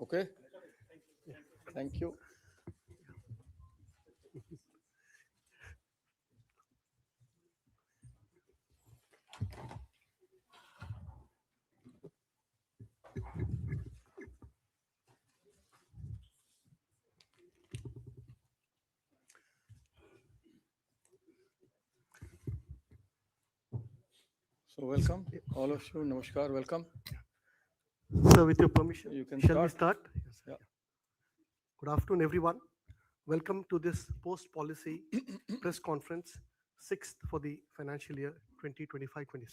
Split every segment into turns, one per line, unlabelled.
Okay, thank you. So welcome, all of you. Namaskar, welcome.
So, with your permission,
You can
shall we
start.
start? Yes, sir.
Yeah.
Good afternoon, everyone. Welcome to this post-policy press conference, sixth for the financial year 2025-26.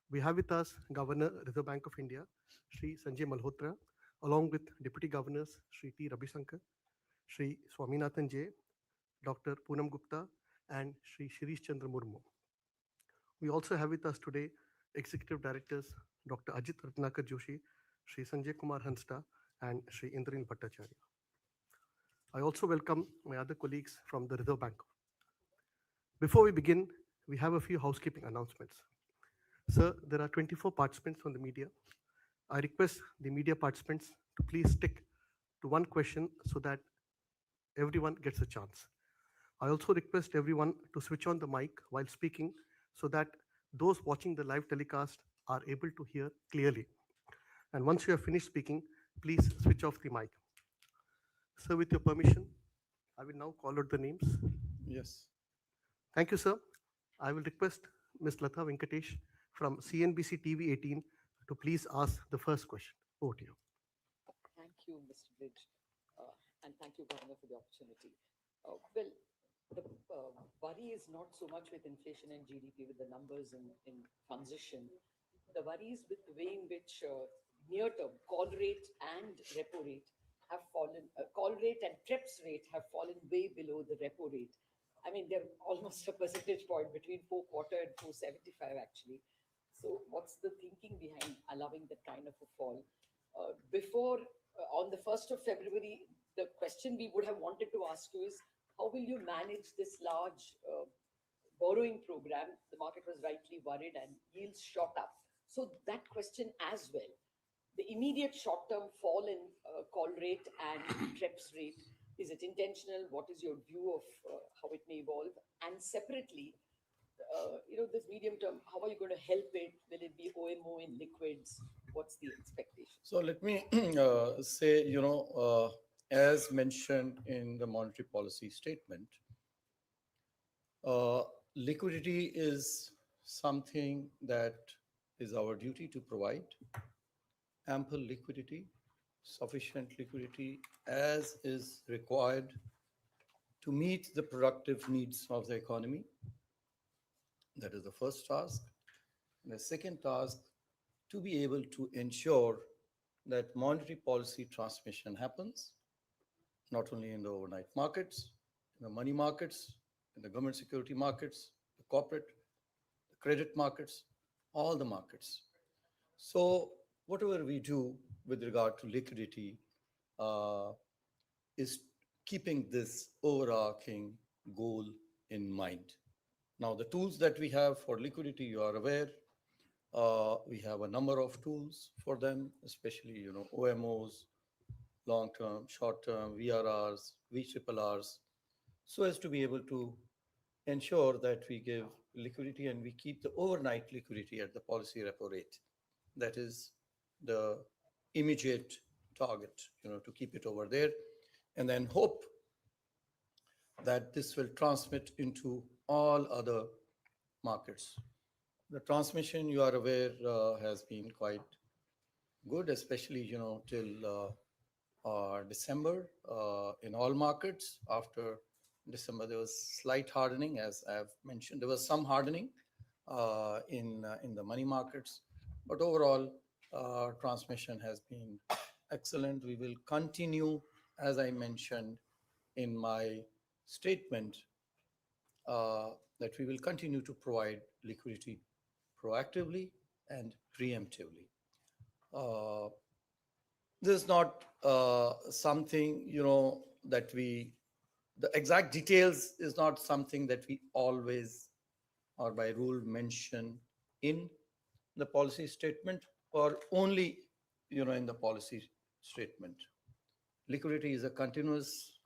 We have with us Governor, Reserve Bank of India, Shri Sanjay Malhotra, along with Deputy Governors, Shri T. Ravisankar, Shri Swaminathan J, Dr. Poonam Gupta, and Shri Shirish Chandra Murmu. We also have with us today Executive Directors Dr. Ajit Ratnakar Joshi, Shri Sanjay Kumar Hansta, and Shri Indranil Bhattacharya. I also welcome my other colleagues from the Reserve Bank. Before we begin, we have a few housekeeping announcements. Sir, there are 24 participants from the media. I request the media participants to please stick to one question so that everyone gets a chance. I also request everyone to switch on the mic while speaking so that those watching the live telecast are able to hear clearly. And once you have finished speaking, please switch off the mic. Sir, with your permission, I will now call out the names.
Yes.
Thank you, sir. I will request Ms. Latha Venkatesh from CNBC TV 18 to please ask the first question. Over to you.
Thank you, Mr. Bridge, and thank you, Governor, for the opportunity. Well, the worry is not so much with inflation and GDP, with the numbers in transition. The worry is with the way in which near-term call rate and repo rate have fallen. Call rate and trips rate have fallen way below the repo rate. I mean, they're almost a percentage point between 4 quarter and 475 actually. So, what's the thinking behind allowing that kind of a fall? Before on the 1st of February, the question we would have wanted to ask you is how will you manage this large borrowing program? The market was rightly worried and yields shot up. So, that question as well. The immediate short term fall in call rate and TREPS rate, is it intentional? What is your view of how it may evolve? And separately, this medium term, how are you going to help it? Will it be OMO in liquids? What's the expectation?
So let me say, as mentioned in the monetary policy statement, uh, liquidity is something that is our duty to provide ample liquidity, sufficient liquidity as is required to meet the productive needs of the economy. That is the first task. And the second task, to be able to ensure that monetary policy transmission happens, not only in the overnight markets, in the money markets, in the government security markets, the corporate, the credit markets, all the markets. So, whatever we do with regard to liquidity uh, is keeping this overarching goal in mind. Now, the tools that we have for liquidity, you are aware, we have a number of tools for them, especially OMOs, long term, short term, VRRs, VRRs, so as to be able to ensure that we give liquidity and we keep the overnight liquidity at the policy repo rate. That is the immediate target, to keep it over there, and then hope that this will transmit into all other markets. The transmission, you are aware, has been quite good, especially till December in all markets. After December, there was slight hardening, as I've mentioned. There was some hardening in the money markets, but overall, transmission has been excellent. We will continue, as I mentioned in my statement, that we will continue to provide liquidity proactively and preemptively. Uh, this is not something that the exact details is not something that we always or by rule mention in the policy statement or only in the policy statement. Liquidity is a continuous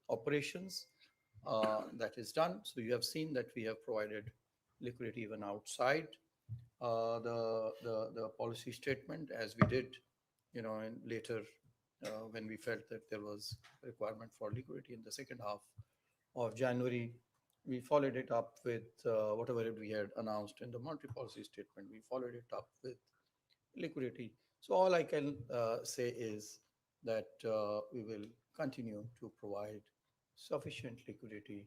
operations that is done. So you have seen that we have provided liquidity even outside the policy statement, as we did, in later when we felt that there was a requirement for liquidity in the second half of January. We followed it up with whatever we had announced in the monetary policy statement. We followed it up with liquidity. So all I can say is that we will continue to provide sufficient liquidity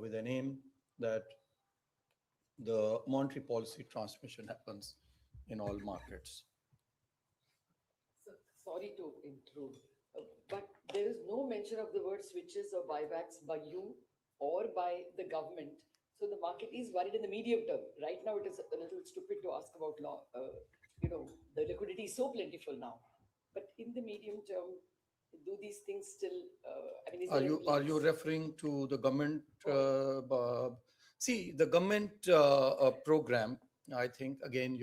with an aim that the monetary policy transmission happens in all markets.
So, sorry to intrude, but there is no mention of the word switches or buybacks by you or by the government. So the market is worried in the medium term. Right now, it is a little stupid to ask about law. The liquidity is so plentiful now. But in the medium term, do these things still? I mean, is
Are
there
you
a
are you
place?
referring to the government? See, the government program. I think again,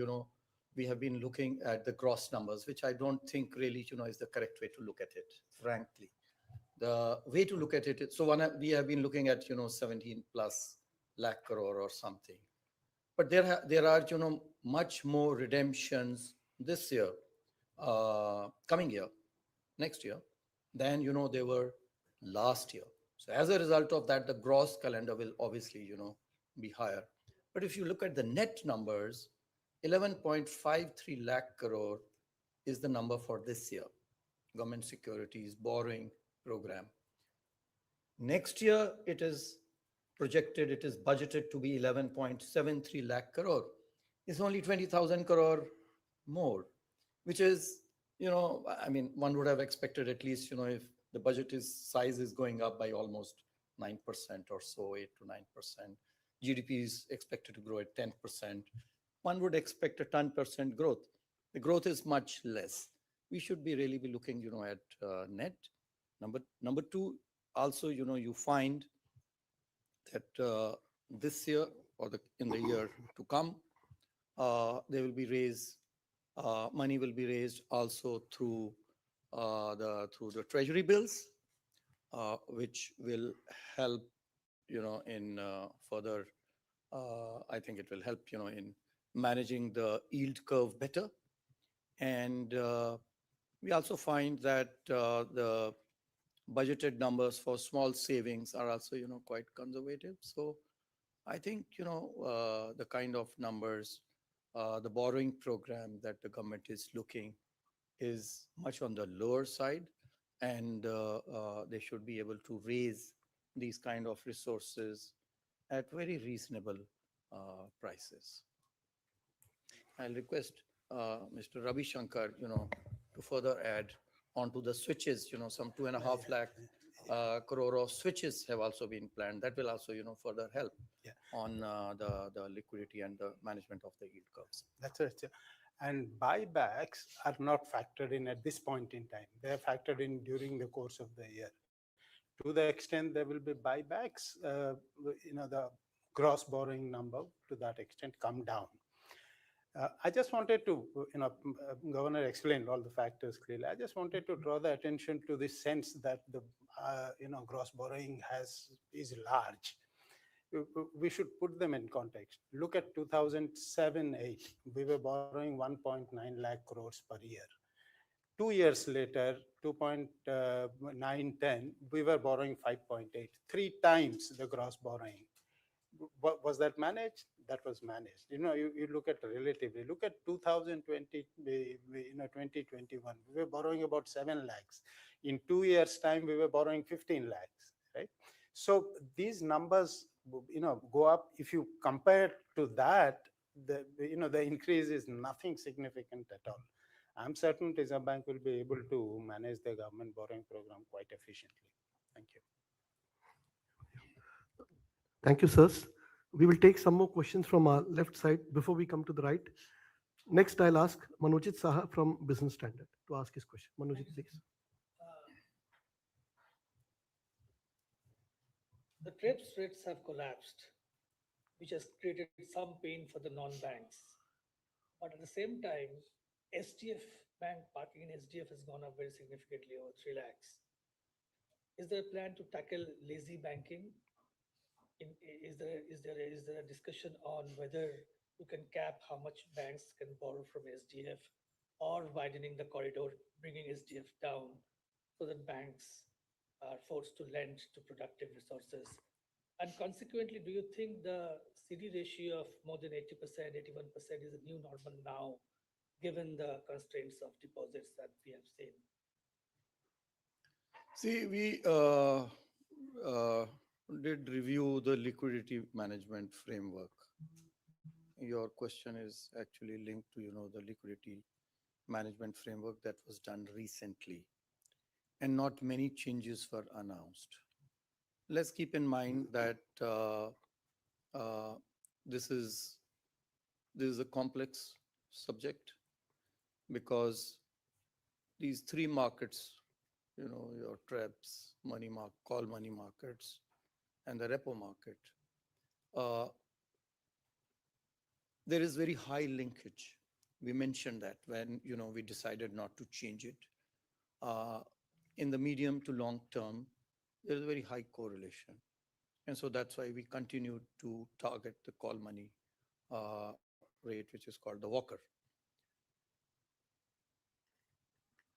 we have been looking at the gross numbers, which I don't think really, is the correct way to look at it. Frankly, the way to look at it is, so we have been looking at 17 plus lakh crore or something, but there are much more redemptions this year, coming year, next year, than there were last year. So as a result of that, the gross calendar will obviously be higher. But if you look at the net numbers, 11.53 lakh crore is the number for this year, government securities borrowing program. Next year, it is projected, it is budgeted to be 11.73 lakh crore. It's only 20,000 crore more, which is, I mean, one would have expected at least, if the budget size is going up by almost 9% or so, 8 to 9%. GDP is expected to grow at 10%. One would expect a 10% growth. The growth is much less. We should be really be looking, at net. Number two, also, you find that this year or in the year to come, there will be money will be raised also through the treasury bills, which will help, in further. I think it will help, in managing the yield curve better, and we also find that the budgeted numbers for small savings are also, quite conservative. So I think, the kind of numbers, the borrowing program that the government is looking is much on the lower side, and they should be able to raise these kind of resources at very reasonable prices. I'll request Mr. Ravi Shankar, to further add onto the switches, some 2.5 lakh crore of switches have also been planned. That will also, further help on the liquidity and the management of the yield curves.
That's right. And buybacks are not factored in at this point in time. They are factored in during the course of the year. To the extent there will be buybacks, the gross borrowing number to that extent come down. I just wanted to, Governor explained all the factors clearly. I just wanted to draw the attention to this sense that the, gross borrowing is large. We should put them in context. Look at 2007-8. We were borrowing 1.9 lakh crores per year. 2 years later, 2.910, we were borrowing 5.8, 3 times the gross borrowing. Was that managed? That was managed. You look at relatively. Look at 2020, 2021. We were borrowing about 7 lakhs. In 2 years' time, we were borrowing 15 lakhs, right? So these numbers, go up. If you compare to that, the increase is nothing significant at all. I'm certain Reserve Bank will be able to manage the government borrowing program quite efficiently. Thank you.
Thank you, sirs. We will take some more questions from our left side before we come to the right. Next, I'll ask Manojit Saha from Business Standard to ask his question. Manojit, please.
The TRIPS rates have collapsed, which has created some pain for the non-banks. But at the same time, SDF bank parking in SDF has gone up very significantly, over 3 lakhs. Is there a plan to tackle lazy banking? Is there a discussion on whether you can cap how much banks can borrow from SDF, or widening the corridor, bringing SDF down so that banks are forced to lend to productive resources? And consequently, do you think the CD ratio of more than 80%, 81% is a new normal now, given the constraints of deposits that we have seen?
See, we uh, did review the liquidity management framework. Your question is actually linked to, the liquidity management framework that was done recently, and not many changes were announced. Let's keep in mind that uh, this is this is a complex subject, because these three markets, your TREPs, call money markets, and the repo market, uh, there is very high linkage. We mentioned that when, we decided not to change it. Uh, in the medium to long term, there is a very high correlation. And so that's why we continue to target the call money rate, which is called the Walker.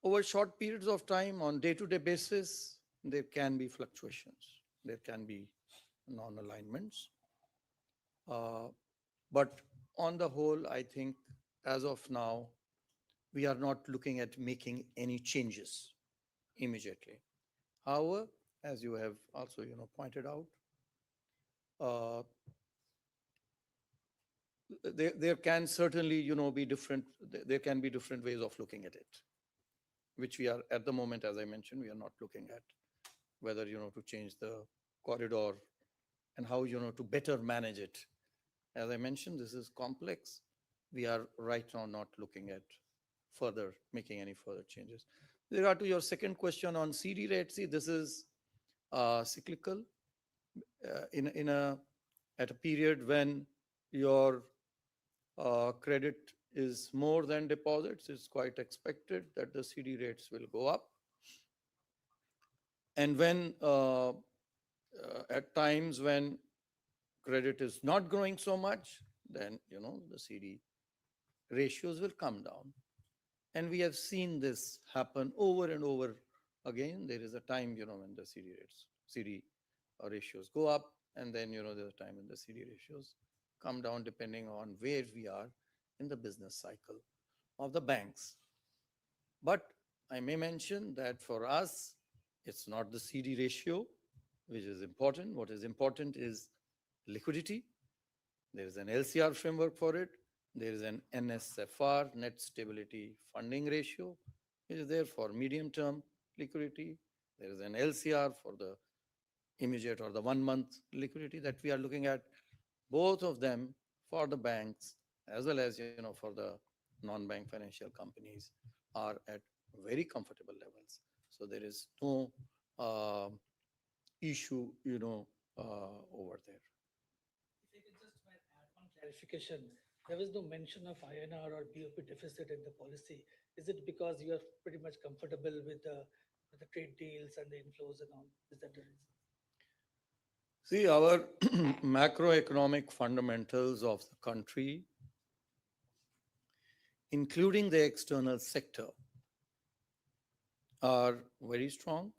Over short periods of time, on day-to-day basis, there can be fluctuations. There can be non-alignments. But on the whole, I think as of now, we are not looking at making any changes immediately. However, as you have also, pointed out, uh, there can certainly, be there can be different ways of looking at it, which we are at the moment, as I mentioned, we are not looking at whether, to change the corridor and how, to better manage it. As I mentioned, this is complex. We are right now not looking at making any further changes. With regard to your second question on CD rate, see, this is cyclical. At a period when your credit is more than deposits, it's quite expected that the CD rates will go up. And when at times when credit is not growing so much, then the CD ratios will come down. And we have seen this happen over and over again. There is a time, when the CD ratios go up, and then, there's a time when the CD ratios come down, depending on where we are in the business cycle of the banks. But I may mention that for us, it's not the CD ratio which is important. What is important is liquidity. There is an LCR framework for it. There is an NSFR, net stability funding ratio, which is there for medium-term liquidity. There is an LCR for the immediate or the 1 month liquidity that we are looking at. Both of them for the banks, as well as, for the non-bank financial companies, are at very comfortable levels. So there is no issue, over there.
If I could just add one clarification, there was no mention of INR or BOP deficit in the policy. Is it because you are pretty much comfortable with the trade deals and the inflows and all? Is that the reason?
See, our macroeconomic fundamentals of the country, including the external sector, are very strong,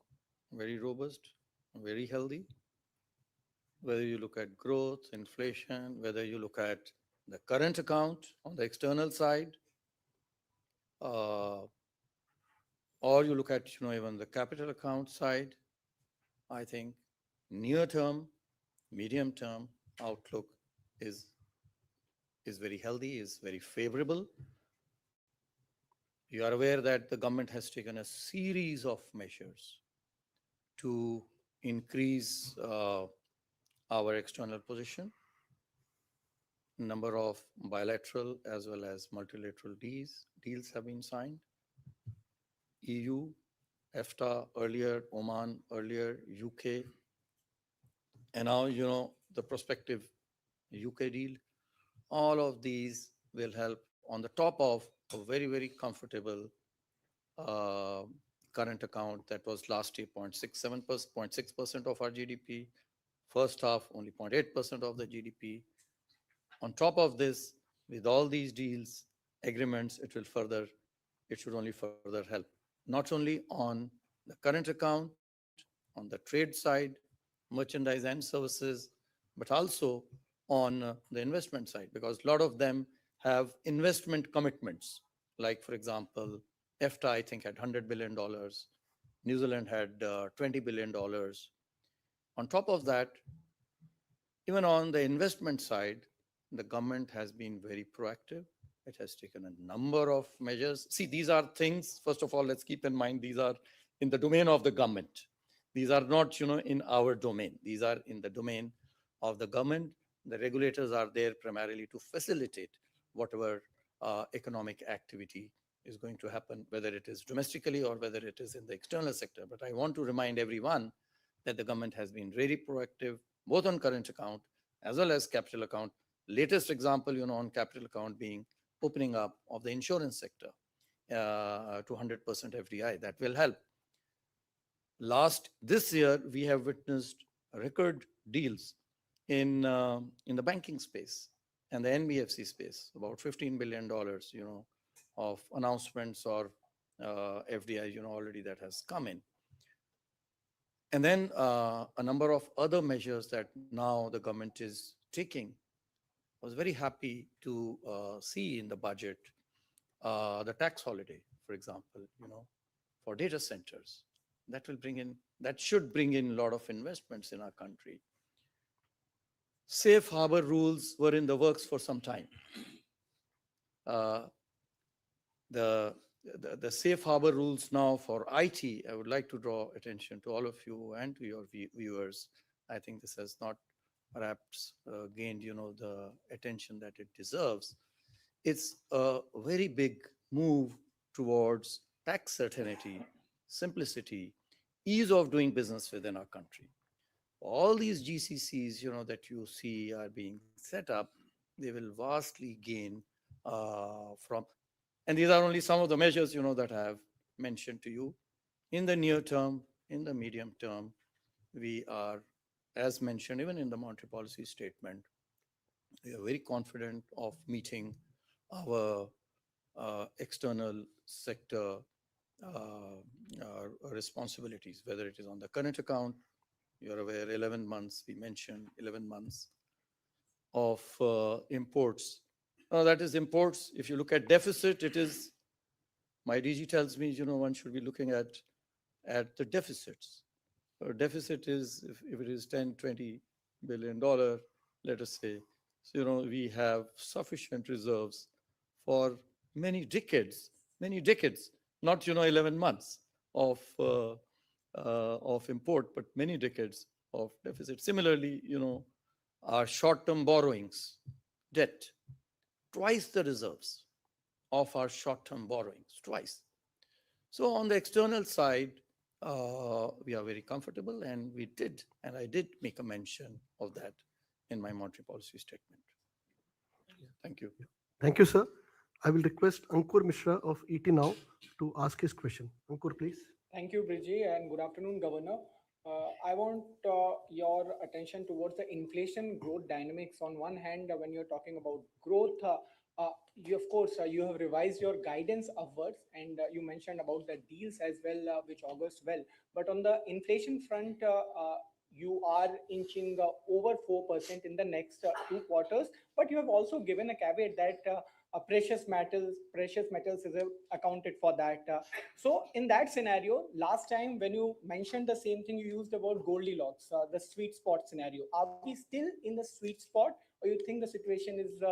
very robust, very healthy. Whether you look at growth, inflation, whether you look at the current account on the external side, or you look at, even the capital account side, I think near-term, medium-term outlook is very healthy, is very favorable. You are aware that the government has taken a series of measures to increase our external position. Number of bilateral as well as multilateral deals have been signed. EU, EFTA earlier, Oman earlier, UK, and now, the prospective UK deal. All of these will help on the top of a very, very comfortable uh, current account that was last year 0.67%, 0.6% of our GDP. First half, only 0.8% of the GDP. On top of this, with all these deals, agreements, it should only further help. Not only on the current account, on the trade side, merchandise and services, but also on the investment side, because a lot of them have investment commitments. Like, for example, EFTA, I think, had $100 billion. New Zealand had $20 billion. On top of that, even on the investment side, the government has been very proactive. It has taken a number of measures. See, these are things, first of all, let's keep in mind, these are in the domain of the government. These are not, in our domain. These are in the domain of the government. The regulators are there primarily to facilitate whatever economic activity is going to happen, whether it is domestically or whether it is in the external sector. But I want to remind everyone that the government has been very proactive, both on current account as well as capital account. Latest example, on capital account being opening up of the insurance sector to 100% FDI. That will help. This year, we have witnessed record deals in the banking space and the NBFC space, about $15 billion, of announcements or FDI, already that has come in. And then a number of other measures that now the government is taking. I was very happy to see in the budget the tax holiday, for example, for data centers. That should bring in a lot of investments in our country. Safe harbor rules were in the works for some time. The safe harbor rules now for IT, I would like to draw attention to all of you and to your viewers. I think this has not perhaps gained, the attention that it deserves. It's a very big move towards tax certainty, simplicity, ease of doing business within our country. All these GCCs, that you see are being set up, they will vastly gain from. And these are only some of the measures, that I have mentioned to you. In the near term, in the medium term, we are, as mentioned, even in the monetary policy statement, we are very confident of meeting our external sector responsibilities, whether it is on the current account. You're aware, 11 months, we mentioned 11 months of imports. That is imports. If you look at deficit, it is, my DG tells me, one should be looking at the deficits. Deficit is, if it is $10-20 billion, let us say, so, we have sufficient reserves for many decades, not, 11 months of import, but many decades of deficit. Similarly, our short-term borrowings, debt, twice the reserves of our short-term borrowings, twice. So on the external side, we are very comfortable, and I did make a mention of that in my monetary policy statement. Thank you.
Thank you, sir. I will request Ankur Mishra of ET Now to ask his question. Ankur, please.
Thank you, Bridgie, and good afternoon, Governor. I want your attention towards the inflation growth dynamics. On one hand, when you're talking about growth, you have revised your guidance upwards, and you mentioned about the deals as well, which augurs well. But on the inflation front, you are inching over 4% in the next 2 quarters. But you have also given a caveat that precious metals is accounted for that. So in that scenario, last time when you mentioned the same thing, you used about Goldilocks, the sweet spot scenario. Are we still in the sweet spot, or you think the situation is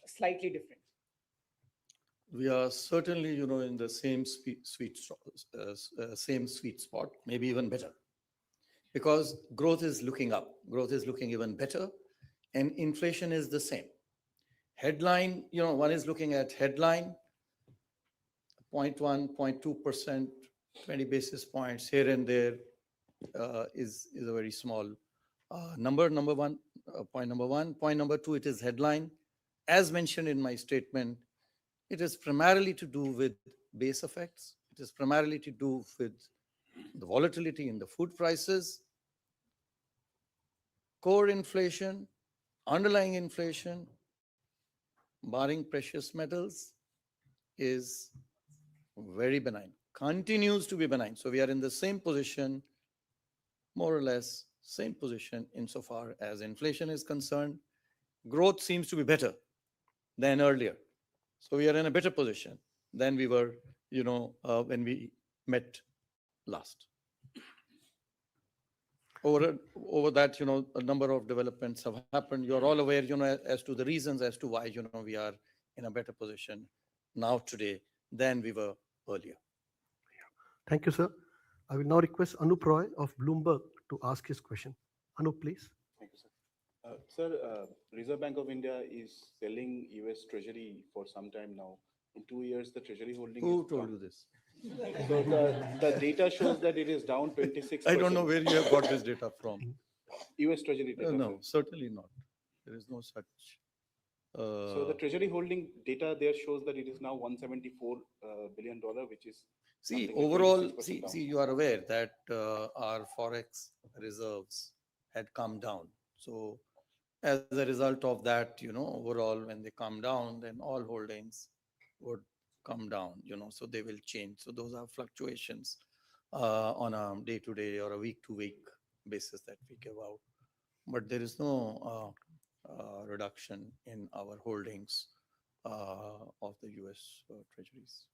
slightly different?
We are certainly, in the same sweet spot, maybe even better, because growth is looking up. Growth is looking even better, and inflation is the same. Headline, one is looking at headline, 0.1, 0.2%, 20 basis points here and there is a very small number. Point number one. Point number two, it is headline. As mentioned in my statement, It is primarily to do with base effects. It is primarily to do with the volatility in the food prices, core inflation, underlying inflation, barring precious metals, is very benign, continues to be benign. So we are in the same position, more or less, same position insofar as inflation is concerned. Growth seems to be better than earlier. So we are in a better position than we were, when we met last. Over that, a number of developments have happened. You're all aware, as to the reasons as to why, we are in a better position now today than we were earlier.
Thank you, sir. I will now request Anup Roy of Bloomberg to ask his question. Anup, please.
Thank you, sir. Sir, Reserve Bank of India is selling US Treasury for some time now. In 2 years, the Treasury holding
Who
is
told
down.
you this?
So the data shows that it is down 26%.
I don't know where you have got this data from.
US Treasury data.
No,
Sir.
certainly not. There is no such.
So the Treasury holding data there shows that it is now $174 billion, which is
See,
something like
overall,
26% down.
you are aware that our forex reserves had come down. So, as a result of that, overall, when they come down, then all holdings would come down, so they will change. So, those are fluctuations on a day to day or a week to week basis that we give out. But there is no reduction in our holdings of the US treasuries.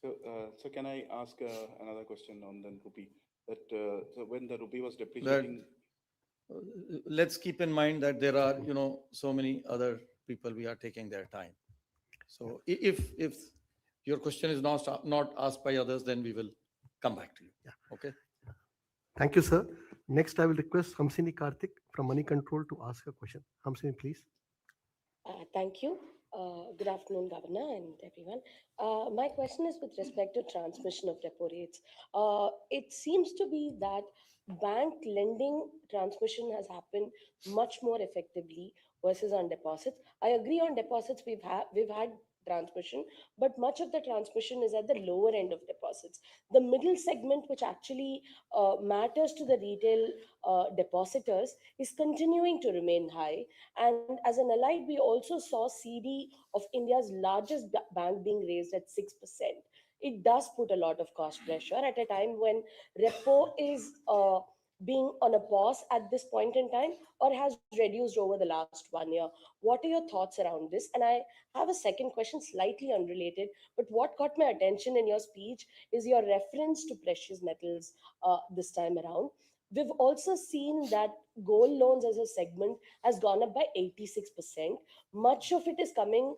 So can I ask another question on the rupee? That so when the rupee was depreciating,
Let's keep in mind that there are, so many other people we are taking their time. So if your question is not asked by others, then we will come back to you.
Yeah.
Okay.
Thank you, sir. Next, I will request Hamsini Karthik from Money Control to ask a question. Hamsini, please.
Thank you. Good afternoon, Governor and everyone. My question is with respect to transmission of repo rates. It seems to be that bank lending transmission has happened much more effectively versus on deposits. I agree on deposits we've had transmission, but much of the transmission is at the lower end of deposits. The middle segment, which actually matters to the retail depositors, is continuing to remain high. And as an allied, we also saw CD of India's largest bank being raised at 6%. It does put a lot of cost pressure at a time when repo is being on a pause at this point in time or has reduced over the last 1 year. What are your thoughts around this? And I have a second question, slightly unrelated, but what caught my attention in your speech is your reference to precious metals this time around. We've also seen that gold loans as a segment has gone up by 86%. Much of it is coming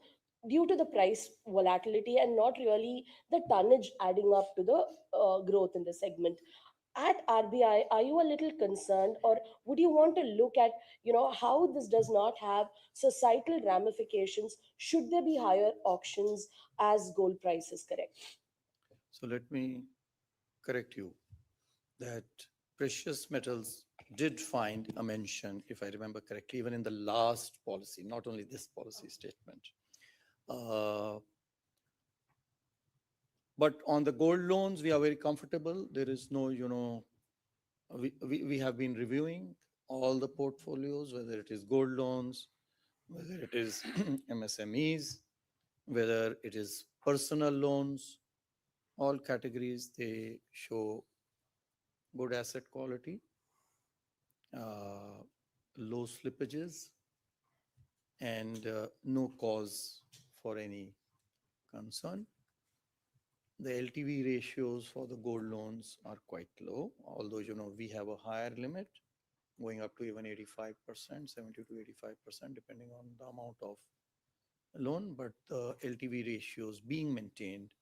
due to the price volatility and not really the tonnage adding up to the growth in the segment. At RBI, are you a little concerned, or would you want to look at, how this does not have societal ramifications? Should there be higher auctions as gold prices correct?
So let me correct you that precious metals did find a mention, if I remember correctly, even in the last policy, not only this policy statement. But on the gold loans, we are very comfortable. There is no, we have been reviewing all the portfolios, whether it is gold loans, whether it is MSMEs, whether it is personal loans, all categories, they show good asset quality, low slippages, and no cause for any concern. The LTV ratios for the gold loans are quite low, although we have a higher limit going up to even 85%, 70 to 85%, depending on the amount of loan. But the LTV ratios being maintained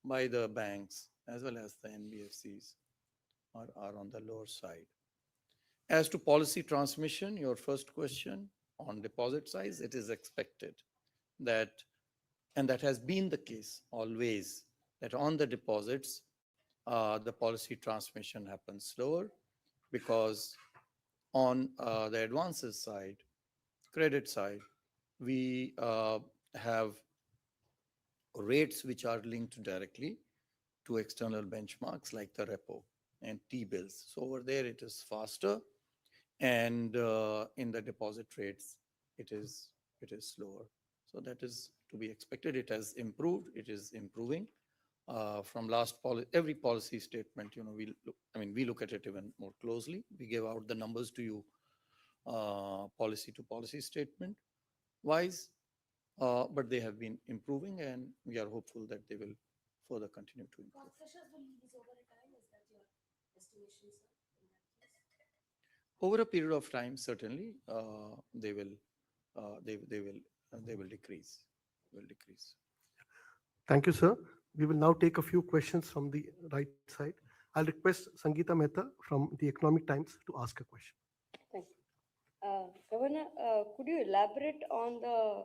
by the banks as well as the NBFCs are on the lower side. As to policy transmission, your first question on deposit size, it is expected that, and that has been the case always, that on the deposits, the policy transmission happens slower because on the advances side, credit side, we have rates which are linked directly to external benchmarks like the repo and T-bills. So over there it is faster, and in the deposit rates it is slower. So that is to be expected. It has improved. It is improving. From every policy statement, we look at it even more closely. We give out the numbers to you, policy to policy statement wise, but they have been improving, and we are hopeful that they will further continue to improve.
Cost pressures will ease over a time. Is that your estimation, sir? In that case?
Over a period of time, certainly, they will decrease. Will decrease.
Thank you, sir. We will now take a few questions from the right side. I'll request Sangeeta Mehta from the Economic Times to ask a question.
Thank you. Governor, could you elaborate on the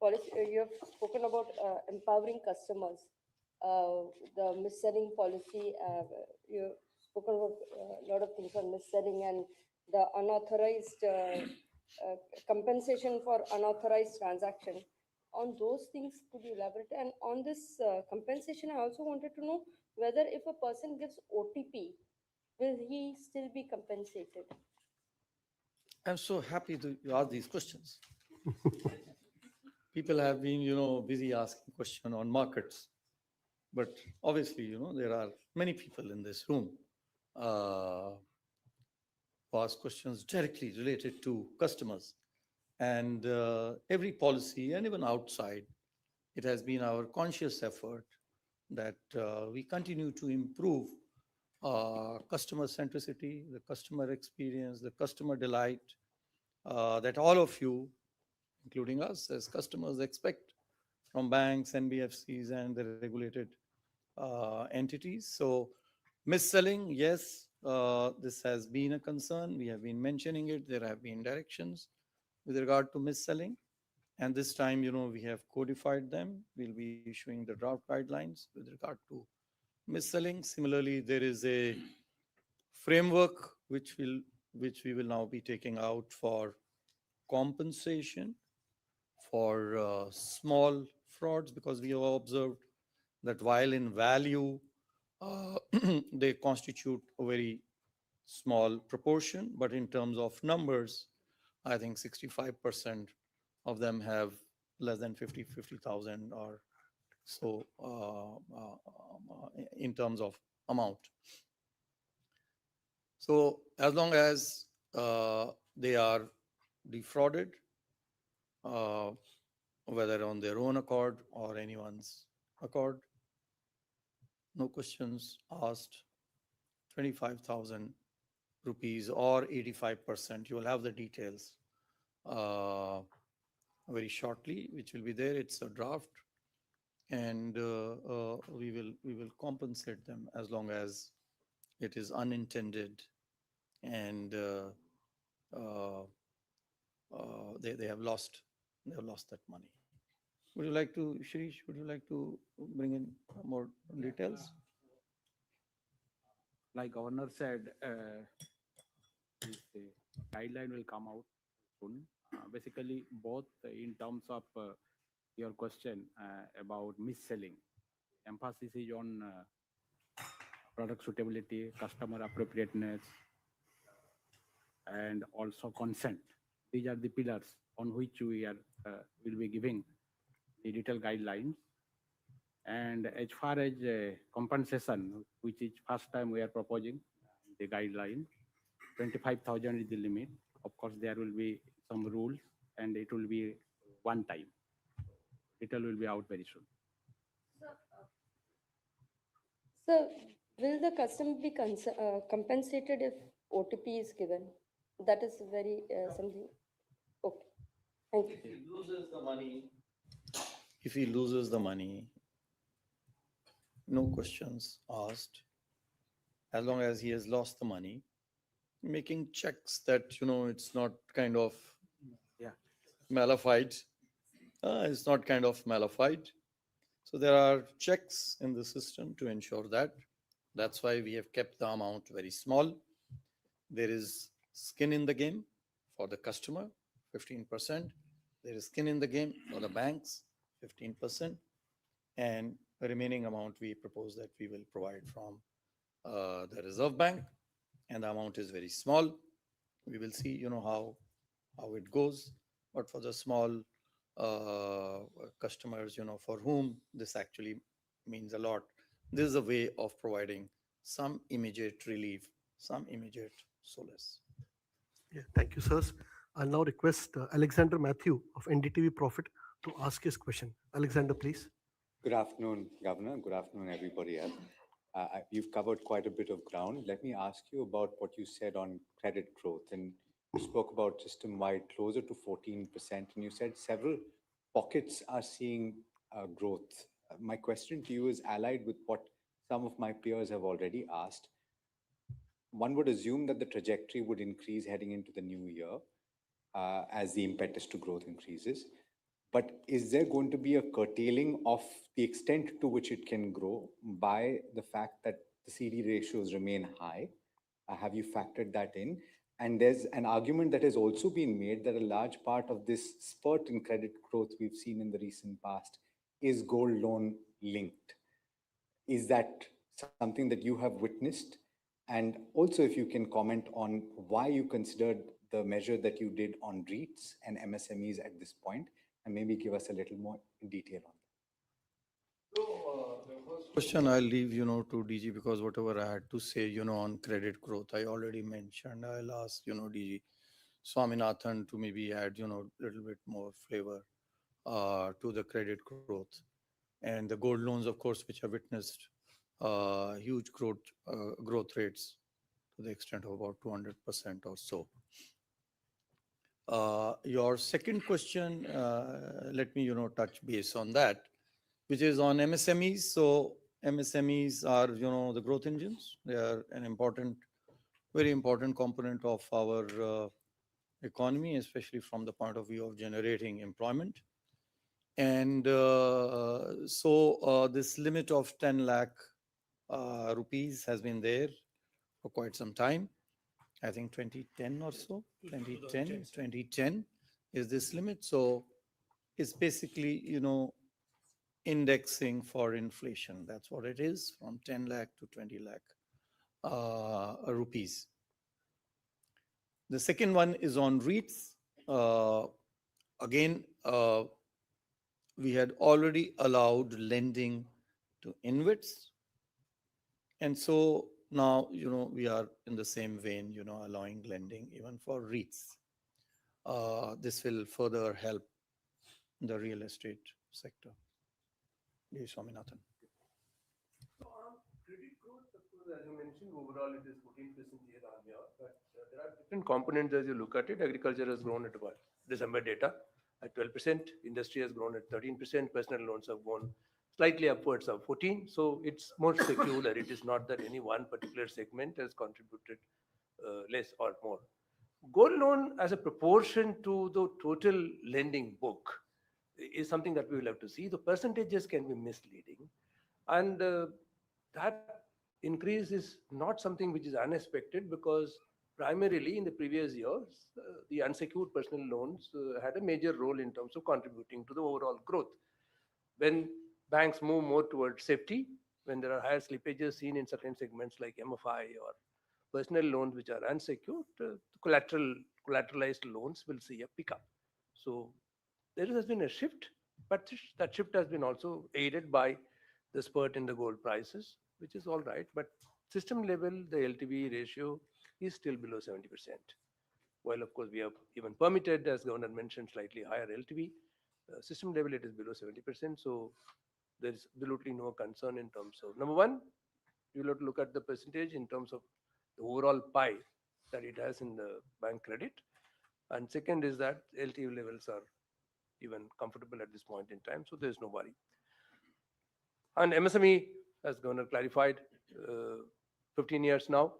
policy? You have spoken about empowering customers, the mis-selling policy. You have spoken about a lot of things on mis-selling and the unauthorized compensation for unauthorized transaction. On those things, could you elaborate? And on this compensation, I also wanted to know whether if a person gives OTP, will he still be compensated?
I'm so happy to ask these questions. People have been, busy asking questions on markets, but obviously, there are many people in this room who ask questions directly related to customers. And every policy, and even outside, it has been our conscious effort that we continue to improve customer centricity, the customer experience, the customer delight that all of you, including us as customers, expect from banks, NBFCs, and the regulated entities. So, mis-selling, yes, this has been a concern. We have been mentioning it. There have been directions with regard to mis-selling. And this time, we have codified them. We'll be issuing the draft guidelines with regard to mis-selling. Similarly, there is a framework which we will now be taking out for compensation for small frauds, because we have observed that while in value they constitute a very small proportion, but in terms of numbers, I think 65% of them have less than 50,000 or so in terms of amount. So as long as they are defrauded, whether on their own accord or anyone's accord, no questions asked, 25,000 rupees or 85%. You will have the details very shortly, which will be there. It's a draft, and we will compensate them as long as it is unintended and they have lost that money. Would you like to, Shirish, would you like to bring in more details?
Like Governor said, this guideline will come out soon. Basically, both in terms of your question about mis-selling, emphasis is on product suitability, customer appropriateness, and also consent. These are the pillars on which we are will be giving the detailed guidelines. And as far as compensation, which is first time we are proposing the guideline, 25,000 is the limit. Of course, there will be some rules, and it will be one time. Detail will be out very soon.
So, will the customer be compensated if OTP is given? That is very something. Okay. Thank you.
If he loses the money, no questions asked. As long as he has lost the money, making checks that it's not kind of malafide. It's not kind of malafide. So there are checks in the system to ensure that. That's why we have kept the amount very small. There is skin in the game for the customer, 15%. There is skin in the game for the banks, 15%. And the remaining amount we propose that we will provide from the Reserve Bank, and the amount is very small. We will see, how it goes. But for the small customers, for whom this actually means a lot, this is a way of providing some immediate relief, some immediate solace.
Yeah, thank you, sirs. I'll now request Alexander Matthew of NDTV Profit to ask his question. Alexander, please.
Good afternoon, Governor. Good afternoon, everybody else. You've covered quite a bit of ground. Let me ask you about what you said on credit growth. And you spoke about system-wide closer to 14%, and you said several pockets are seeing growth. My question to you is allied with what some of my peers have already asked. One would assume that the trajectory would increase heading into the new year as the impetus to growth increases. But is there going to be a curtailing of the extent to which it can grow by the fact that the CD ratios remain high? Have you factored that in? And there's an argument that has also been made that a large part of this spurt in credit growth we've seen in the recent past is gold loan linked. Is that something that you have witnessed? And also, if you can comment on why you considered the measure that you did on REITs and MSMEs at this point, and maybe give us a little more detail on that.
So, the first question I'll leave, to DG, because whatever I had to say, on credit growth, I already mentioned. I'll ask, DG Swaminathan to maybe add, a little bit more flavor to the credit growth. And the gold loans, of course, which have witnessed huge growth rates to the extent of about 200% or so. Your second question, let me, touch base on that, which is on MSMEs. So MSMEs are, the growth engines. They are an very important component of our economy, especially from the point of view of generating employment. And so this limit of 10 lakh rupees has been there for quite some time. I think 2010 or so, 2010 is this limit. So it's basically, indexing for inflation. That's what it is, from 10 lakh to 20 lakh rupees. The second one is on REITs. Again, we had already allowed lending to InvITs. And so now, we are in the same vein, allowing lending even for REITs. This will further help the real estate sector. Swaminathan.
So on credit growth, of course, as you mentioned, overall it is 14% year-on-year, but there are different components as you look at it. Agriculture has grown at about December data at 12%, industry has grown at 13%, personal loans have grown slightly upwards of 14%. So it's more secular. It is not that any one particular segment has contributed less or more. Gold loan as a proportion to the total lending book is something that we will have to see. The percentages can be misleading. And that increase is not something which is unexpected, because primarily in the previous years, the unsecured personal loans had a major role in terms of contributing to the overall growth. When banks move more towards safety, when there are higher slippages seen in certain segments like MFI or personal loans which are unsecured, collateralized loans will see a pickup. So there has been a shift, but that shift has been also aided by the spurt in the gold prices, which is all right. But system level, the LTV ratio is still below 70%. While, of course, we have even permitted, as Governor mentioned, slightly higher LTV, system level it is below 70%. So there is absolutely no concern in terms of, number one, you will have to look at the percentage in terms of the overall pie that it has in the bank credit. And second is that LTV levels are even comfortable at this point in time. So there's no worry. And MSME, as Governor clarified, 15 years now.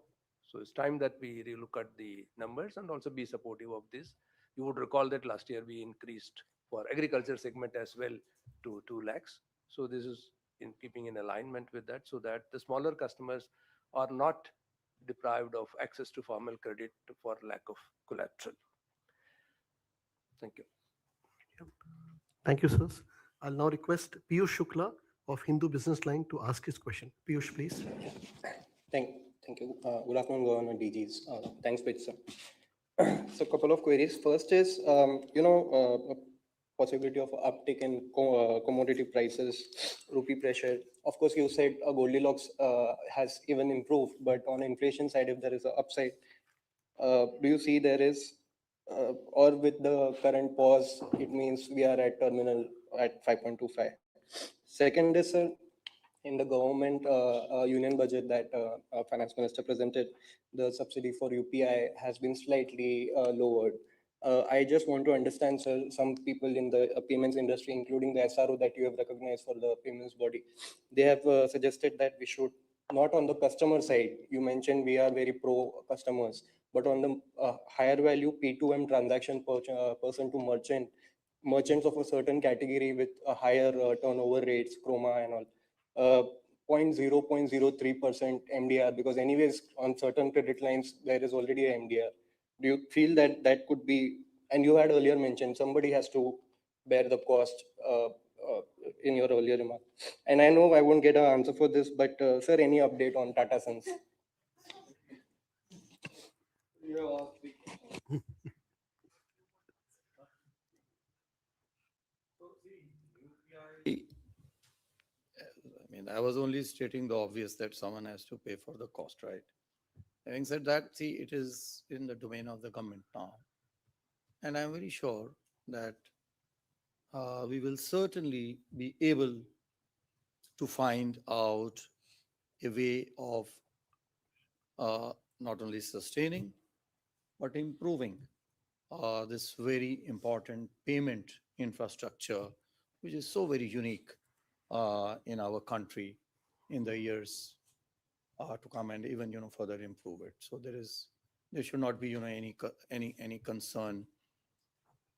So it's time that we relook at the numbers and also be supportive of this. You would recall that last year we increased for agriculture segment as well to 2 lakhs. So this is in keeping in alignment with that, so that the smaller customers are not deprived of access to formal credit for lack of collateral. Thank you.
Thank you, sirs. I'll now request Piyush Shukla of Hindu Business Line to ask his question. Piyush, please.
Thank, thank you. Good afternoon, Governor DGs. Thanks, Pete, sir. So, a couple of queries. First is, a possibility of uptick in commodity prices, rupee pressure. Of course, you said Goldilocks has even improved, but on inflation side, if there is an upside, do you see there is, or with the current pause, it means we are at terminal at 5.25. Second is, sir, in the government union budget that finance minister presented, the subsidy for UPI has been slightly lowered. I just want to understand, sir, some people in the payments industry, including the SRO that you have recognized for the payments body, they have suggested that we should, not on the customer side, you mentioned we are very pro customers, but on the higher value P2M transaction person to merchant, merchants of a certain category with a higher turnover rates, chroma and all, 0.03% MDR, because anyways on certain credit lines there is already a MDR. Do you feel that that could be, and you had earlier mentioned somebody has to bear the cost in your earlier remark, and I know I won't get an answer for this, but sir, any update on Tata Sons?
I mean, I was only stating the obvious that someone has to pay for the cost, right? Having said that, see, it is in the domain of the government now. And I'm very sure that we will certainly be able to find out a way of not only sustaining, but improving this very important payment infrastructure, which is so very unique in our country in the years to come, and even further improve it. So there should not be any concern,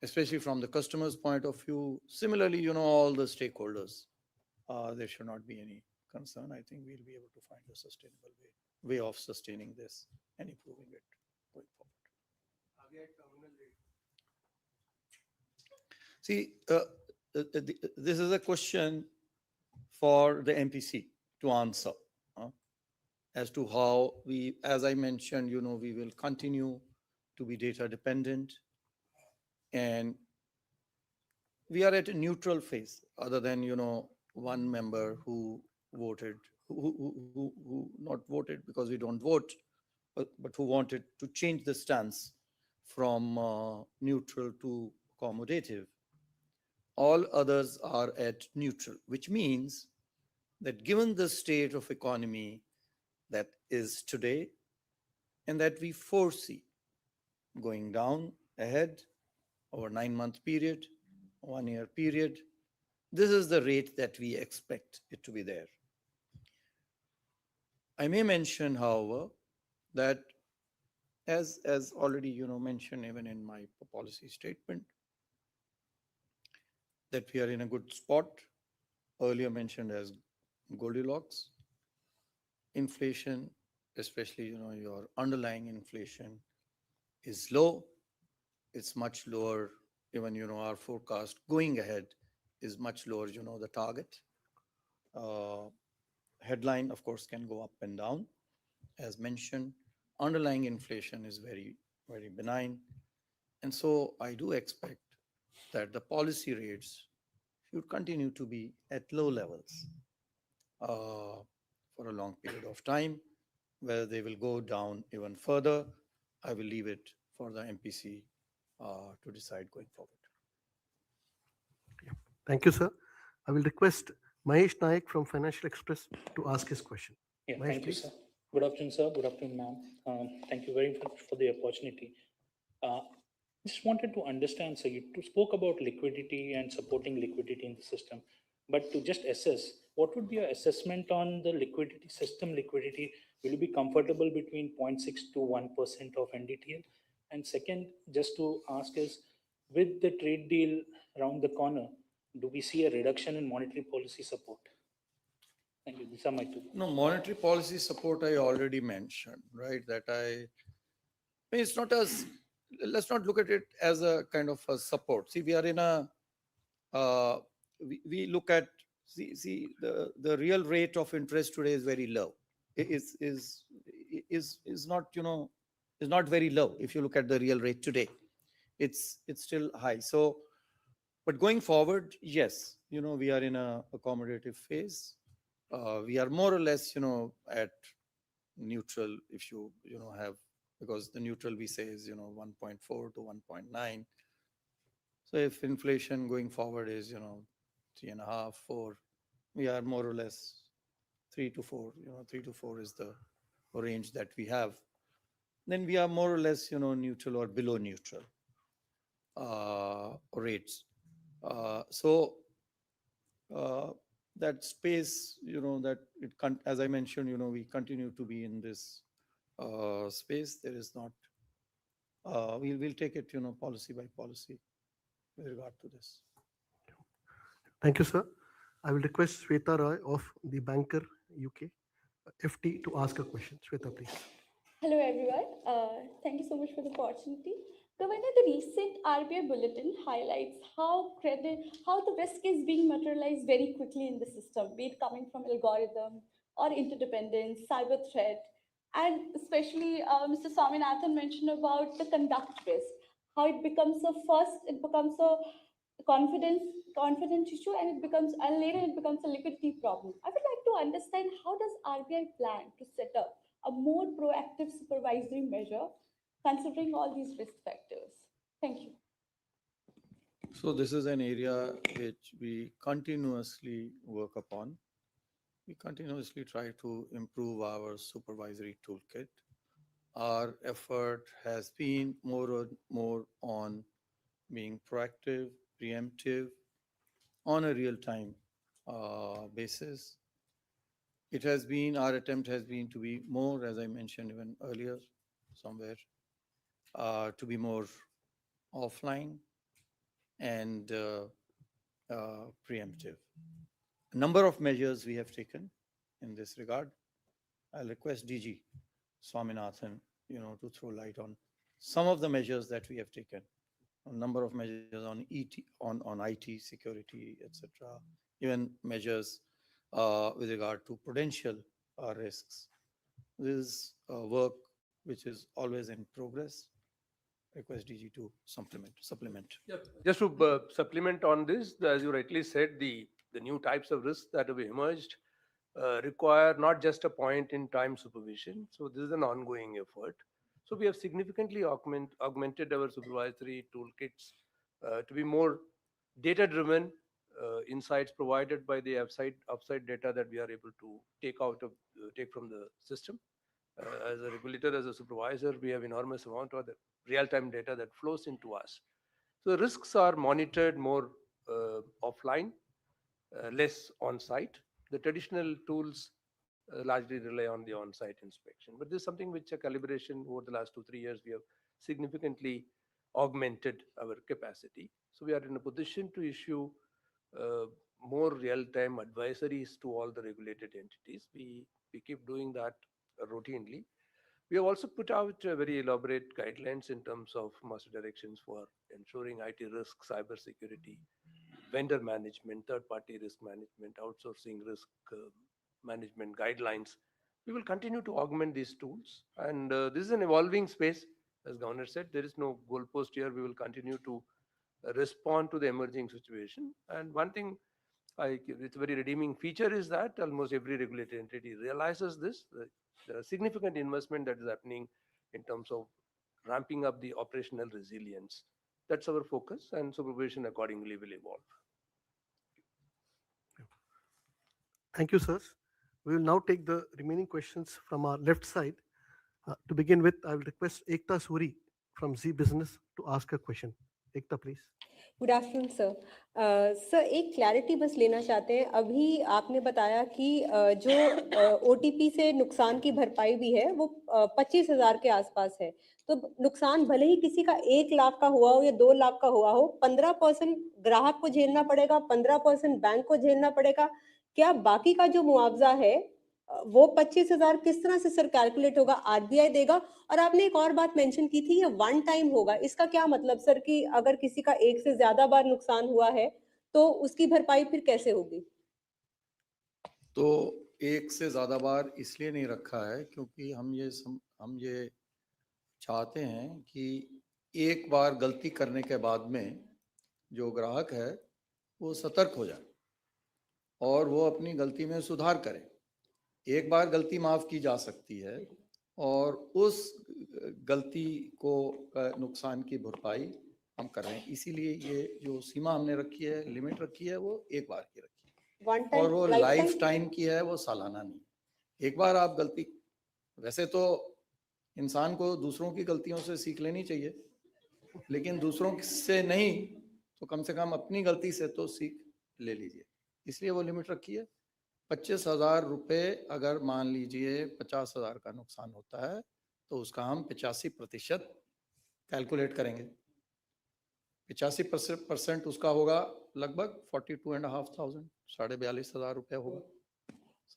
especially from the customer's point of view. Similarly, all the stakeholders, there should not be any concern. I think we'll be able to find a sustainable way of sustaining this and improving it going forward. See, this is a question for the MPC to answer as to how we, as I mentioned, we will continue to be data dependent, and we are at a neutral phase, other than one member who voted, who not voted because we don't vote, but who wanted to change the stance from neutral to accommodative. All others are at neutral, which means that given the state of economy that is today and that we foresee going down ahead over 9-month period, 1-year period, this is the rate that we expect it to be there. I may mention, however, that as already mentioned even in my policy statement, that we are in a good spot, earlier mentioned as Goldilocks. Inflation, especially your underlying inflation, is low. It's much lower. Even our forecast going ahead is much lower. The target headline, of course, can go up and down. As mentioned, underlying inflation is very, very benign, and so I do expect that the policy rates should continue to be at low levels for a long period of time. Whether they will go down even further, I will leave it for the MPC to decide going forward.
Thank you, sir. I will request Mahesh Naik from Financial Express to ask his question.
Yeah,
Mahesh,
thank you,
please.
sir. Good afternoon, sir. Good afternoon, ma'am. Thank you very much for the opportunity. Just wanted to understand, sir, you spoke about liquidity and supporting liquidity in the system, but to just assess, what would be your assessment on the liquidity, system liquidity? Will you be comfortable between 0.6 to 1% of NDTL? And second, just to ask is, with the trade deal around the corner, do we see a reduction in monetary policy support? Thank you. These are my two.
No, monetary policy support I already mentioned, right? That I mean, it's not as, let's not look at it as a kind of a support. See, we are in a, we look at See, the real rate of interest today is very low. Is not, is not very low. If you look at the real rate today, it's still high. So, but going forward, yes, we are in a accommodative phase. We are more or less, at neutral. If you have, because the neutral we say is 1.4 to 1.9. So if inflation going forward is 3.5, 4, we are more or less 3 to 4. 3 to 4 is the range that we have. Then we are more or less neutral or below neutral rates. So that space, that as I mentioned, we continue to be in this space. There is not. We'll take it, policy by policy with regard to this.
Thank you, sir. I will request Shweta Roy of the Banker UK FT to ask a question. Shweta, please.
Hello, everyone. Thank you so much for the opportunity. Governor, the recent RBI bulletin highlights how the risk is being materialized very quickly in the system, be it coming from algorithm or interdependence, cyber threat, and especially Mr. Swaminathan mentioned about the conduct risk, how it becomes a confidence issue, and later it becomes a liquidity problem. I would like to understand, how does RBI plan to set up a more proactive supervisory measure considering all these risk factors? Thank you.
So this is an area which we continuously work upon. We continuously try to improve our supervisory toolkit. Our effort has been more on being proactive, preemptive, on a real-time basis. Our attempt has been to be more, as I mentioned even earlier, somewhere, to be more offline and preemptive. A number of measures we have taken in this regard. I'll request DG Swaminathan, to throw light on some of the measures that we have taken. A number of measures on IT security, etc. Even measures with regard to prudential risks. This is work which is always in progress. Request DG to supplement.
Yeah, just to supplement on this, as you rightly said, the new types of risks that have emerged require not just a point-in-time supervision. So this is an ongoing effort. So we have significantly augmented our supervisory toolkits to be more data-driven, insights provided by the upside data that we are able to take from the system. As a regulator, as a supervisor, we have enormous amount of the real-time data that flows into us. So the risks are monitored more offline, less on-site. The traditional tools largely rely on the on-site inspection. But this is something which a calibration over the last 2-3 years, we have significantly augmented our capacity. So we are in a position to issue more real-time advisories to all the regulated entities. We keep doing that routinely. We have also put out very elaborate guidelines in terms of master directions for ensuring IT risk, cyber security, vendor management, third-party risk management, outsourcing risk management guidelines. We will continue to augment these tools. And this is an evolving space. As Governor said, there is no goalpost here. We will continue to respond to the emerging situation. And one thing, it's a very redeeming feature, is that almost every regulated entity realizes this. The significant investment that is happening in terms of ramping up the operational resilience. That's our focus, and supervision accordingly will evolve.
Thank you, sirs. We will now take the remaining questions from our left side. To begin with, I will request Ekta Suri from Z Business to ask a question. Ekta, please.
Good afternoon sir. Sir एक clarity बस लेना चाहते हैं। अभी आपने बताया कि जो ओटीपी से नुकसान की भरपाई भी है वो 25,000 के आसपास है। तो नुकसान भले ही किसी का 1 लाख का हुआ हो या 2 लाख का हुआ हो, 15% ग्राहक को झेलना पड़ेगा, 15% बैंक को झेलना पड़ेगा। क्या बाकी का जो मुआवजा है वो 25,000 किस तरह से सर कैलकुलेट होगा? आरबीआई देगा? और आपने एक और बात मेंशन की थी, ये वन टाइम होगा। इसका क्या मतलब सर कि अगर किसी का 1 से ज्यादा बार नुकसान हुआ है तो उसकी भरपाई फिर कैसे होगी?
तो एक से ज़्यादा बार इसलिए नहीं रखा है क्योंकि हम ये चाहते हैं कि एक बार गलती करने के बाद में जो ग्राहक है वो सतर्क हो जाए और वो अपनी गलती में सुधार करे। एक बार गलती माफ़ की जा सकती है और उस गलती को नुकसान की भरपाई हम कर रहे हैं। इसीलिए ये जो सीमा हमने रखी है, लिमिट रखी है, वो एक बार की रखी है और वो लाइफ टाइम की है, वो सालाना नहीं। एक बार आप गलती, वैसे तो इंसान को दूसरों की गलतियों से सीख लेनी चाहिए, लेकिन दूसरों से नहीं तो कम से कम अपनी गलती से तो सीख ले लीजिए। इसलिए वो लिमिट रखी है। 25,000 रुपये अगर मान लीजिए 50,000 का नुकसान होता है तो उसका हम 85% कैलकुलेट करेंगे। 85% उसका होगा लगभग 42,500, 42,500 रुपया होगा।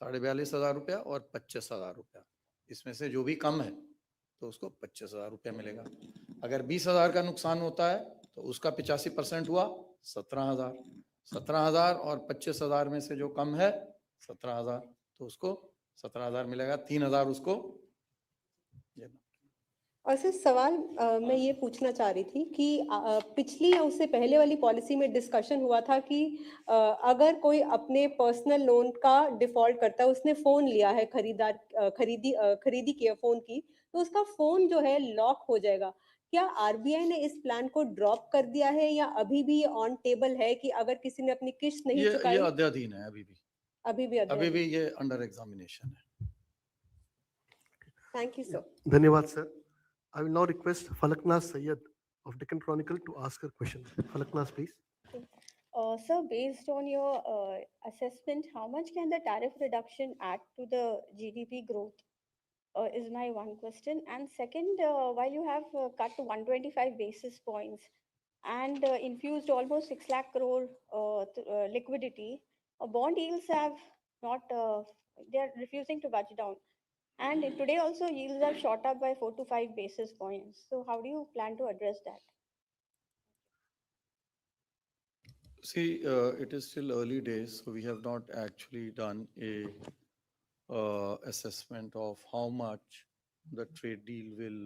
42,500 रुपया और 25,000 रुपया, इसमें से जो भी कम है तो उसको 25,000 रुपया मिलेगा। अगर 20,000 का नुकसान होता है तो उसका 85% हुआ 17,000। 17,000 और 25,000 में से जो कम है 17,000, तो उसको 17,000 मिलेगा। 3,000 उसको देना।
और सर सवाल मैं ये पूछना चाह रही थी कि पिछली या उससे पहले वाली पॉलिसी में डिस्कशन हुआ था कि अगर कोई अपने पर्सनल लोन का डिफॉल्ट करता है, उसने फोन लिया है, खरीदी की है फोन की, तो उसका फोन जो है लॉक हो जाएगा। क्या आरबीआई ने इस प्लान को ड्रॉप कर दिया है या अभी भी ऑन टेबल है कि अगर किसी ने अपनी किस्त नहीं चुकाई?
ये अद्याधीन है अभी भी ये अंडर एग्जामिनेशन है।
Thank you sir.
धन्यवाद sir. I will now request Falaknaz Sayyed of Deccan Chronicle to ask her question. Falaknaz, please.
Sir, based on your assessment, how much can the tariff reduction add to the GDP growth? Is my one question. And second, while you have cut 125 basis points and infused almost 6 lakh crore liquidity, bond yields have not, they are refusing to budge down. And today also yields have shot up by 4 to 5 basis points. So how do you plan to address that?
See, it is still early days, so we have not actually done a assessment of how much the trade deal will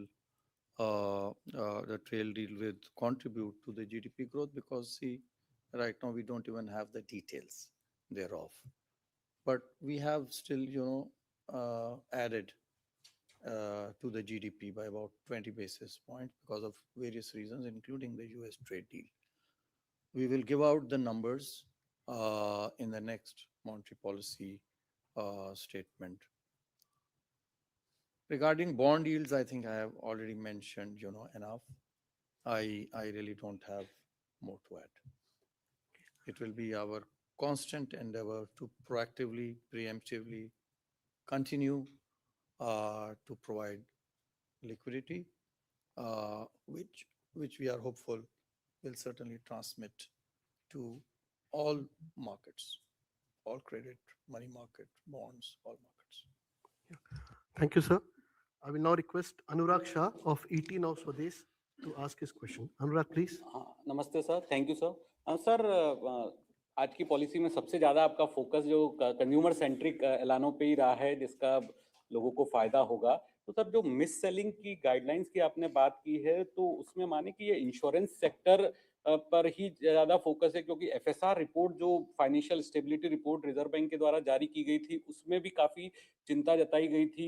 contribute to the GDP growth, because see, right now we don't even have the details thereof. But we have still, added to the GDP by about 20 basis points because of various reasons, including the US trade deal. We will give out the numbers in the next monetary policy statement. Regarding bond yields, I think I have already mentioned, enough. I really don't have more to add. It will be our constant endeavor to proactively, preemptively continue to provide liquidity, which we are hopeful will certainly transmit to all markets, all credit, money market, bonds, all markets.
Thank you, sir. I will now request Anurag Shah of ET Now Swadesh to ask his question. Anurag, please.
नमस्ते sir, thank you sir. Sir आज की policy में सबसे ज़्यादा आपका focus जो consumer centric ऐलानों पे ही रहा है, जिसका लोगों को फायदा होगा। तो सर जो मिस सेलिंग की गाइडलाइंस की आपने बात की है, तो उसमें माने कि ये इंश्योरेंस सेक्टर पर ही ज़्यादा फोकस है, क्योंकि एफएसआर रिपोर्ट जो financial stability report reserve bank के द्वारा जारी की गई थी, उसमें भी काफ़ी चिंता जताई गई थी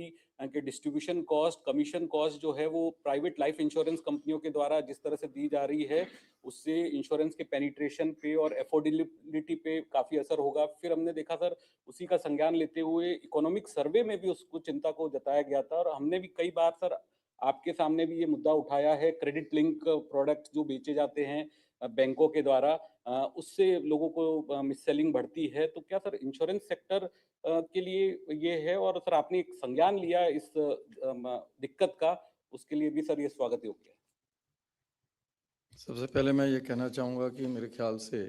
कि डिस्ट्रीब्यूशन कॉस्ट, कमीशन कॉस्ट जो है वो प्राइवेट लाइफ इंश्योरेंस कंपनियों के द्वारा जिस तरह से दी जा रही है, उससे इंश्योरेंस के पेनिट्रेशन पे और एफोर्डेबिलिटी पे काफ़ी असर होगा। फिर हमने देखा सर, उसी का संज्ञान लेते हुए इकोनॉमिक सर्वे में भी उसको चिंता को जताया गया था, और हमने भी कई बार सर आपके सामने भी ये मुद्दा उठाया है, क्रेडिट लिंक प्रोडक्ट जो बेचे जाते हैं बैंकों के द्वारा, उससे लोगों को मिस सेलिंग बढ़ती है। तो क्या सर इंश्योरेंस सेक्टर के लिए ये है, और सर आपने एक संज्ञान लिया इस दिक्कत का, उसके लिए भी सर ये स्वागत योग्य है।
सबसे पहले मैं ये कहना चाहूँगा कि मेरे ख्याल से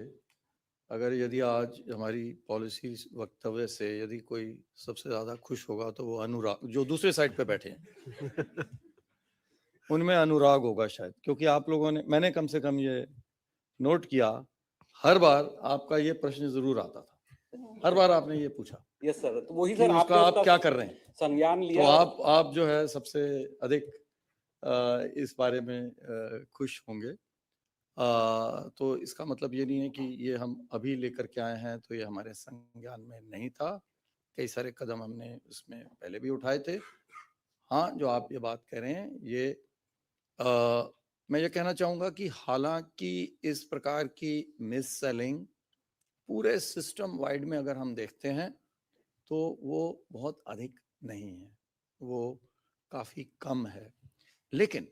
अगर यदि आज हमारी पॉलिसी वक्तव्य से यदि कोई सबसे ज़्यादा खुश होगा तो वो अनुराग, जो दूसरे साइड पे बैठे हैं उनमें अनुराग होगा शायद, क्योंकि आप लोगों ने, मैंने कम से कम ये नोट किया, हर बार आपका ये प्रश्न जरूर आता था हर बार आपने ये पूछा
यस सर, तो वही
कि
सर
उसका आप क्या कर रहे हैं,
संज्ञान
तो
लिया।
आप जो है सबसे अधिक इस बारे में खुश होंगे। तो इसका मतलब ये नहीं है कि ये हम अभी लेकर के आए हैं, तो ये हमारे संज्ञान में नहीं था। कई सारे कदम हमने उसमें पहले भी उठाए थे। हाँ, जो आप ये बात कह रहे हैं, ये मैं ये कहना चाहूँगा कि हालांकि इस प्रकार की मिस सेलिंग पूरे सिस्टम वाइड में अगर हम देखते हैं तो वो बहुत अधिक नहीं है, वो काफ़ी कम है। लेकिन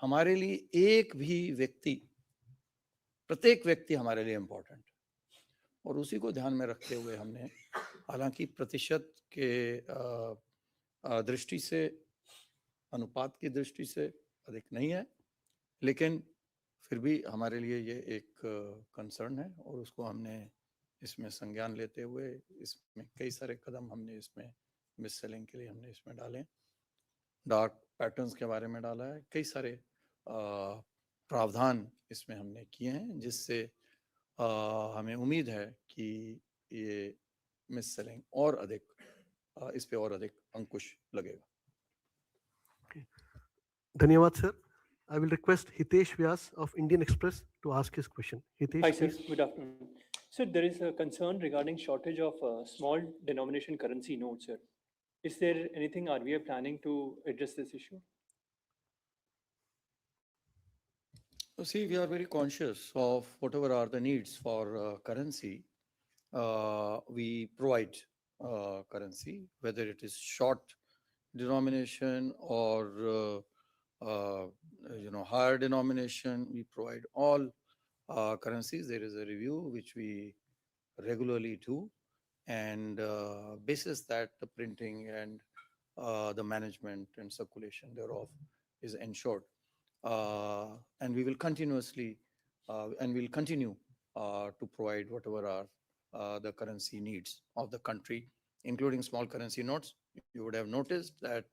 हमारे लिए एक भी व्यक्ति, प्रत्येक व्यक्ति हमारे लिए इम्पोर्टेंट है, और उसी को ध्यान में रखते हुए हमने, हालांकि प्रतिशत के दृष्टि से, अनुपात की दृष्टि से अधिक नहीं है, लेकिन फिर भी हमारे लिए ये एक कंसर्न है, और उसको हमने इसमें संज्ञान लेते हुए इसमें कई सारे कदम हमने इसमें मिस सेलिंग के लिए हमने इसमें डाले। डार्क पैटर्न्स के बारे में डाला है, कई सारे प्रावधान इसमें हमने किए हैं, जिससे हमें उम्मीद है कि ये मिस सेलिंग और अधिक इस पे और अधिक अंकुश लगेगा।
धन्यवाद sir. I will request Hitesh Vyas of Indian Express to ask his question. Hitesh,
Hi sir,
please.
good afternoon. Sir, there is a concern regarding shortage of small denomination currency notes, sir. Is there anything RBI planning to address this issue?
See, we are very conscious of whatever are the needs for currency. We provide currency, whether it is short denomination or higher denomination. We provide all currencies. There is a review which we regularly do, and basis that the printing and the management and circulation thereof is ensured. And we will continuously and we'll continue to provide whatever are the currency needs of the country, including small currency notes. You would have noticed that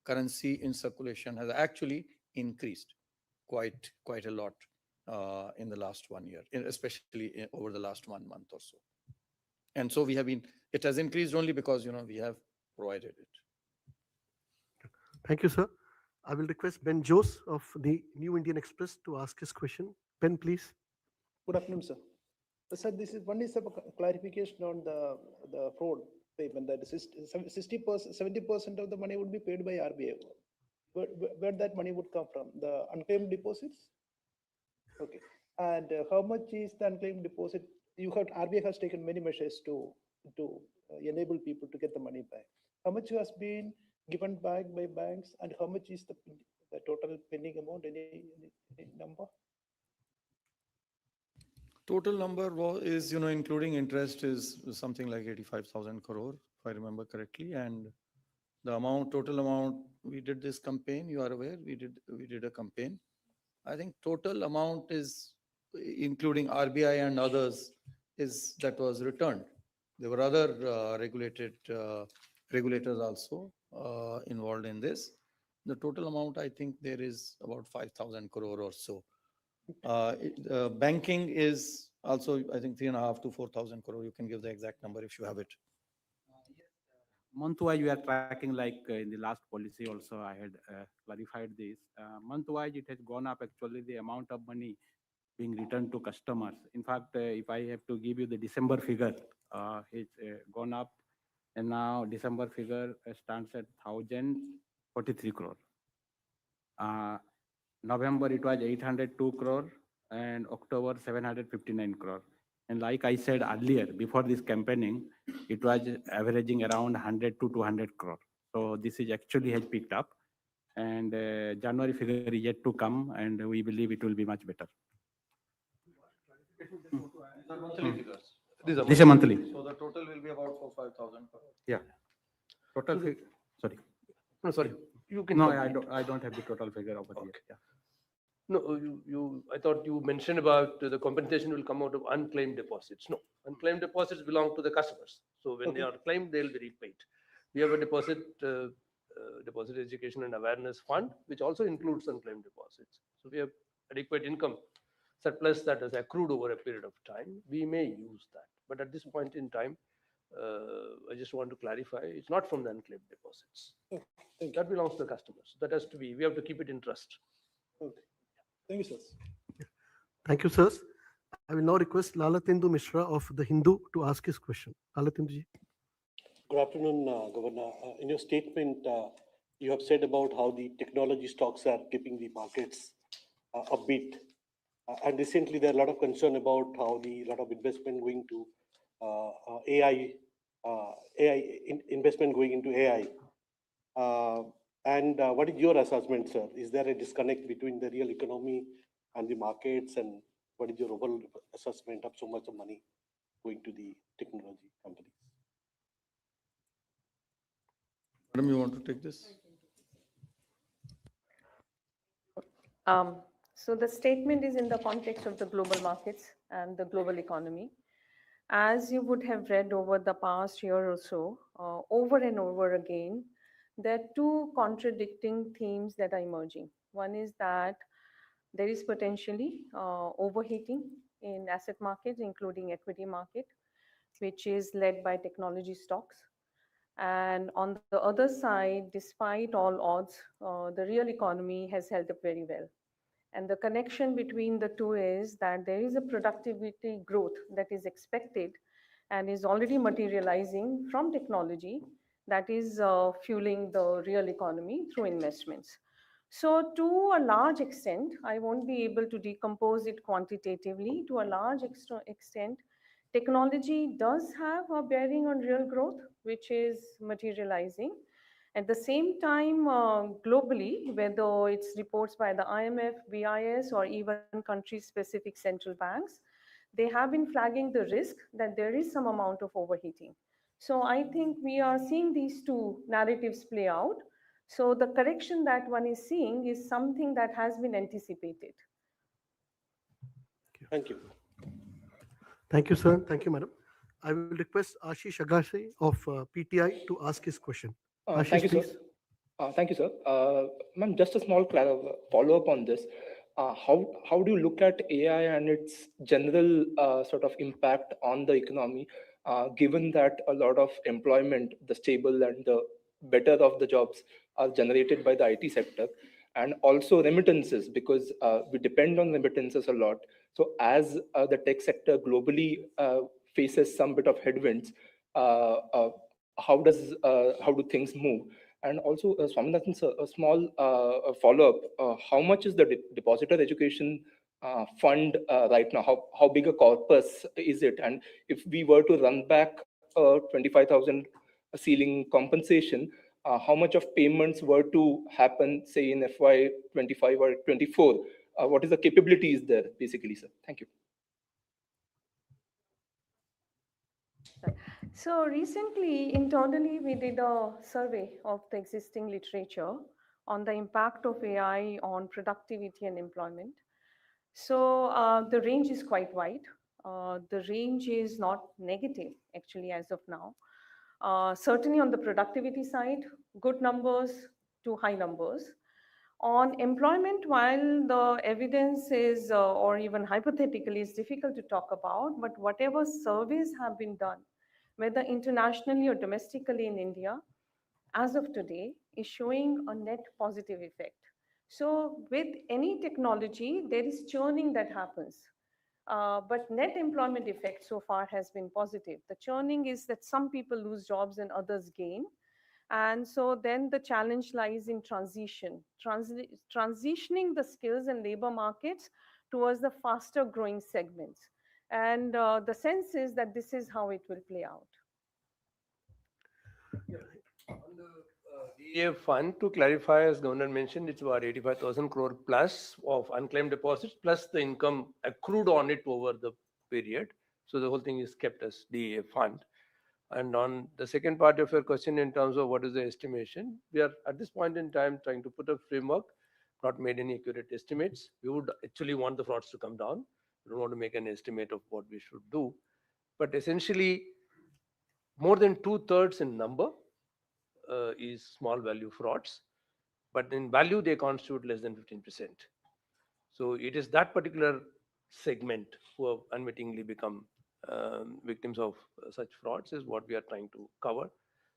currency in circulation has actually increased quite a lot in the last 1 year, especially over the last 1 month or so. And so it has increased only because, we have provided it.
Thank you, sir. I will request Ben Jose of the New Indian Express to ask his question. Ben, please.
Good afternoon, sir. Sir, this is one is a clarification on the fraud payment, that 60%, 70% of the money would be paid by RBI. Where that money would come from? The unclaimed deposits? Okay. And how much is the unclaimed deposit? RBI has taken many measures to enable people to get the money back. How much has been given back by banks, and how much is the total pending amount? Any number?
Total number is, including interest, is something like 85,000 crore, if I remember correctly. And the total amount, we did this campaign, you are aware, we did a campaign. I think total amount is, including RBI and others, that was returned. There were other regulators also involved in this. The total amount, I think there is about 5,000 crore or so. Banking is also, I think, 3.5 to 4,000 crore. You can give the exact number if you have it.
Month-wise, we are tracking, like in the last policy also, I had clarified this. Month-wise, it has gone up, actually, the amount of money being returned to customers. In fact, if I have to give you the December figure, it's gone up, and now December figure stands at 1,043 crore. November, it was 802 crore, and October, 759 crore. And like I said earlier, before this campaigning, it was averaging around 100 to 200 crore. So this is actually has picked up, and January figure is yet to come, and we believe it will be much better.
Monthly figures.
These are monthly.
So the total will be about 4,000-5,000 crore.
Yeah. Total figure. Sorry.
No, sorry. You can.
No, I don't have the total figure over here. Yeah.
No, I thought you mentioned about the compensation will come out of unclaimed deposits. No, unclaimed deposits belong to the customers. So when they are claimed, they'll be repaid. We have a deposit education and awareness fund, which also includes unclaimed deposits. So we have adequate income surplus that is accrued over a period of time, we may use that. But at this point in time, I just want to clarify, it's not from the unclaimed deposits. That belongs to the customers. That has to be, we have to keep it in trust.
Okay. Thank you, sir.
Thank you, sirs. I will now request Lalatendu Mishra of The Hindu to ask his question. Lalatendu ji.
Good afternoon, Governor. In your statement, you have said about how the technology stocks are keeping the markets upbeat. And recently, there are a lot of concern about how the lot of investment going to AI, investment going into AI. And what is your assessment, sir? Is there a disconnect between the real economy and the markets? And what is your overall assessment of so much of money going to the technology companies?
Madam, you want to take this?
So the statement is in the context of the global markets and the global economy. As you would have read over the past year or so, over and over again, there are two contradicting themes that are emerging. One is that there is potentially overheating in asset markets, including equity market, which is led by technology stocks. And on the other side, despite all odds, the real economy has held up very well. And the connection between the two is that there is a productivity growth that is expected and is already materializing from technology that is fueling the real economy through investments. So to a large extent, I won't be able to decompose it quantitatively. To a large extent, technology does have a bearing on real growth, which is materializing. At the same time, globally, whether it's reports by the IMF, BIS, or even country-specific central banks, they have been flagging the risk that there is some amount of overheating. So I think we are seeing these two narratives play out. So the correction that one is seeing is something that has been anticipated.
Thank you.
Thank you, sir. Thank you, madam. I will request Ashish Agassi of PTI to ask his question. Ashish,
Thank you,
please.
sir. Thank you, sir. Ma'am, just a small follow-up on this. How do you look at AI and its general sort of impact on the economy, given that a lot of employment, the stable and the better of the jobs are generated by the IT sector, and also remittances, because we depend on remittances a lot. So as the tech sector globally faces some bit of headwinds, how do things move? And also, Swaminathan sir, a small follow-up. How much is the depositor education fund right now? How big a corpus is it? And if we were to run back 25,000 ceiling compensation, how much of payments were to happen, say in FY 25 or 24? What is the capabilities there, basically, sir? Thank you.
So recently, internally, we did a survey of the existing literature on the impact of AI on productivity and employment. So the range is quite wide. The range is not negative, actually, as of now. Certainly on the productivity side, good numbers to high numbers. On employment, while the evidence is, or even hypothetically, is difficult to talk about, but whatever surveys have been done, whether internationally or domestically in India, as of today, is showing a net positive effect. So with any technology, there is churning that happens. But net employment effect so far has been positive. The churning is that some people lose jobs and others gain. And so then the challenge lies in transitioning the skills and labor markets towards the faster growing segments. And the sense is that this is how it will play out.
On the DA fund, to clarify, as Governor mentioned, it's about 85,000 crore plus of unclaimed deposits, plus the income accrued on it over the period. So the whole thing is kept as DA fund. And on the second part of your question, in terms of what is the estimation, we are at this point in time trying to put a framework, not made any accurate estimates. We would actually want the frauds to come down. We don't want to make an estimate of what we should do. But essentially, more than 2/3 in number is small value frauds, but in value they constitute less than 15%. So it is that particular segment who have unwittingly become victims of such frauds is what we are trying to cover.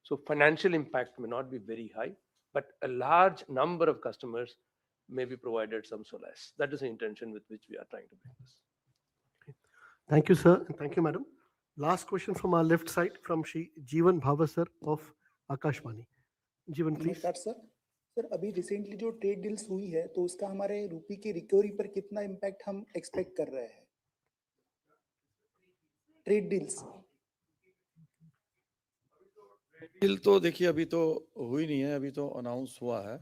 So financial impact may not be very high, but a large number of customers may be provided some solace. That is the intention with which we are trying to bring this.
Thank you, sir, and thank you, madam. Last question from our left side from Shri Jeevan Bhava, sir, of Akashvani. Jeevan, please.
नमस्कार sir sir अभी recently जो trade deals हुई है तो उसका हमारे रुपये की रिकवरी पर कितना इम्पैक्ट हम एक्सपेक्ट कर रहे हैं ट्रेड डील्स
डील तो देखिए अभी तो हुई नहीं है, अभी तो अनाउंस हुआ है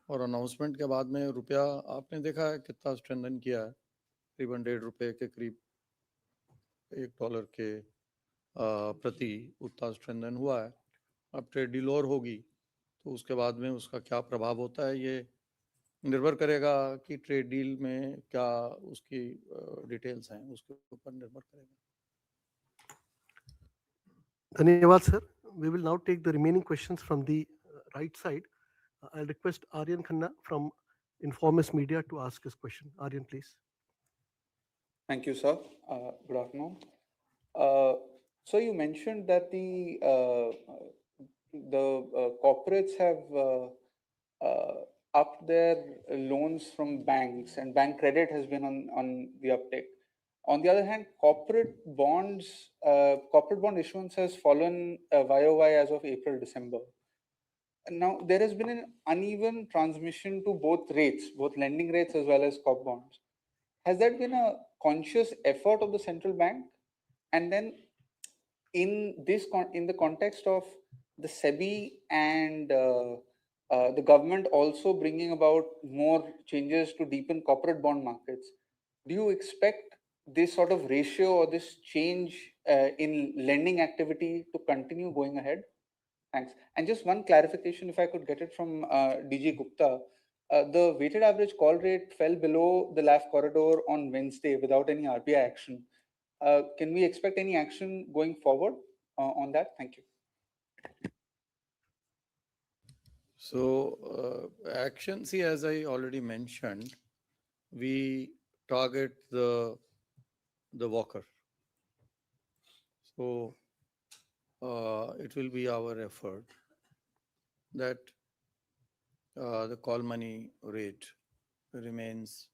और अनाउंसमेंट के बाद में रुपया आपने देखा है कितना स्ट्रेंथन किया है, करीबन ₹1.5 के करीब $1 के प्रति उतना स्ट्रेंथन हुआ है. अब ट्रेड डील और होगी तो उसके बाद में उसका क्या प्रभाव होता है ये निर्भर करेगा कि ट्रेड डील में क्या उसकी डिटेल्स हैं, उसके ऊपर निर्भर करेगा.
Dhanyawad, sir. We will now take the remaining questions from the right side. I'll request Aryan Khanna from Informist Media to ask his question. Aryan, please.
Thank you, sir. Good afternoon. So you mentioned that the corporates have upped their loans from banks, and bank credit has been on the uptick. On the other hand, corporate bond issuance has fallen YOY as of April, December. And now there has been an uneven transmission to both rates, both lending rates as well as corp bonds. Has that been a conscious effort of the central bank? And then in the context of the SEBI and the government also bringing about more changes to deepen corporate bond markets, do you expect this sort of ratio or this change in lending activity to continue going ahead? Thanks. And just one clarification, if I could get it from DG Gupta. The weighted average call rate fell below the LAF corridor on Wednesday without any RBI action. Can we expect any action going forward on that? Thank you.
So action, see, as I already mentioned, we target the walker. So it will be our effort that the call money rate remains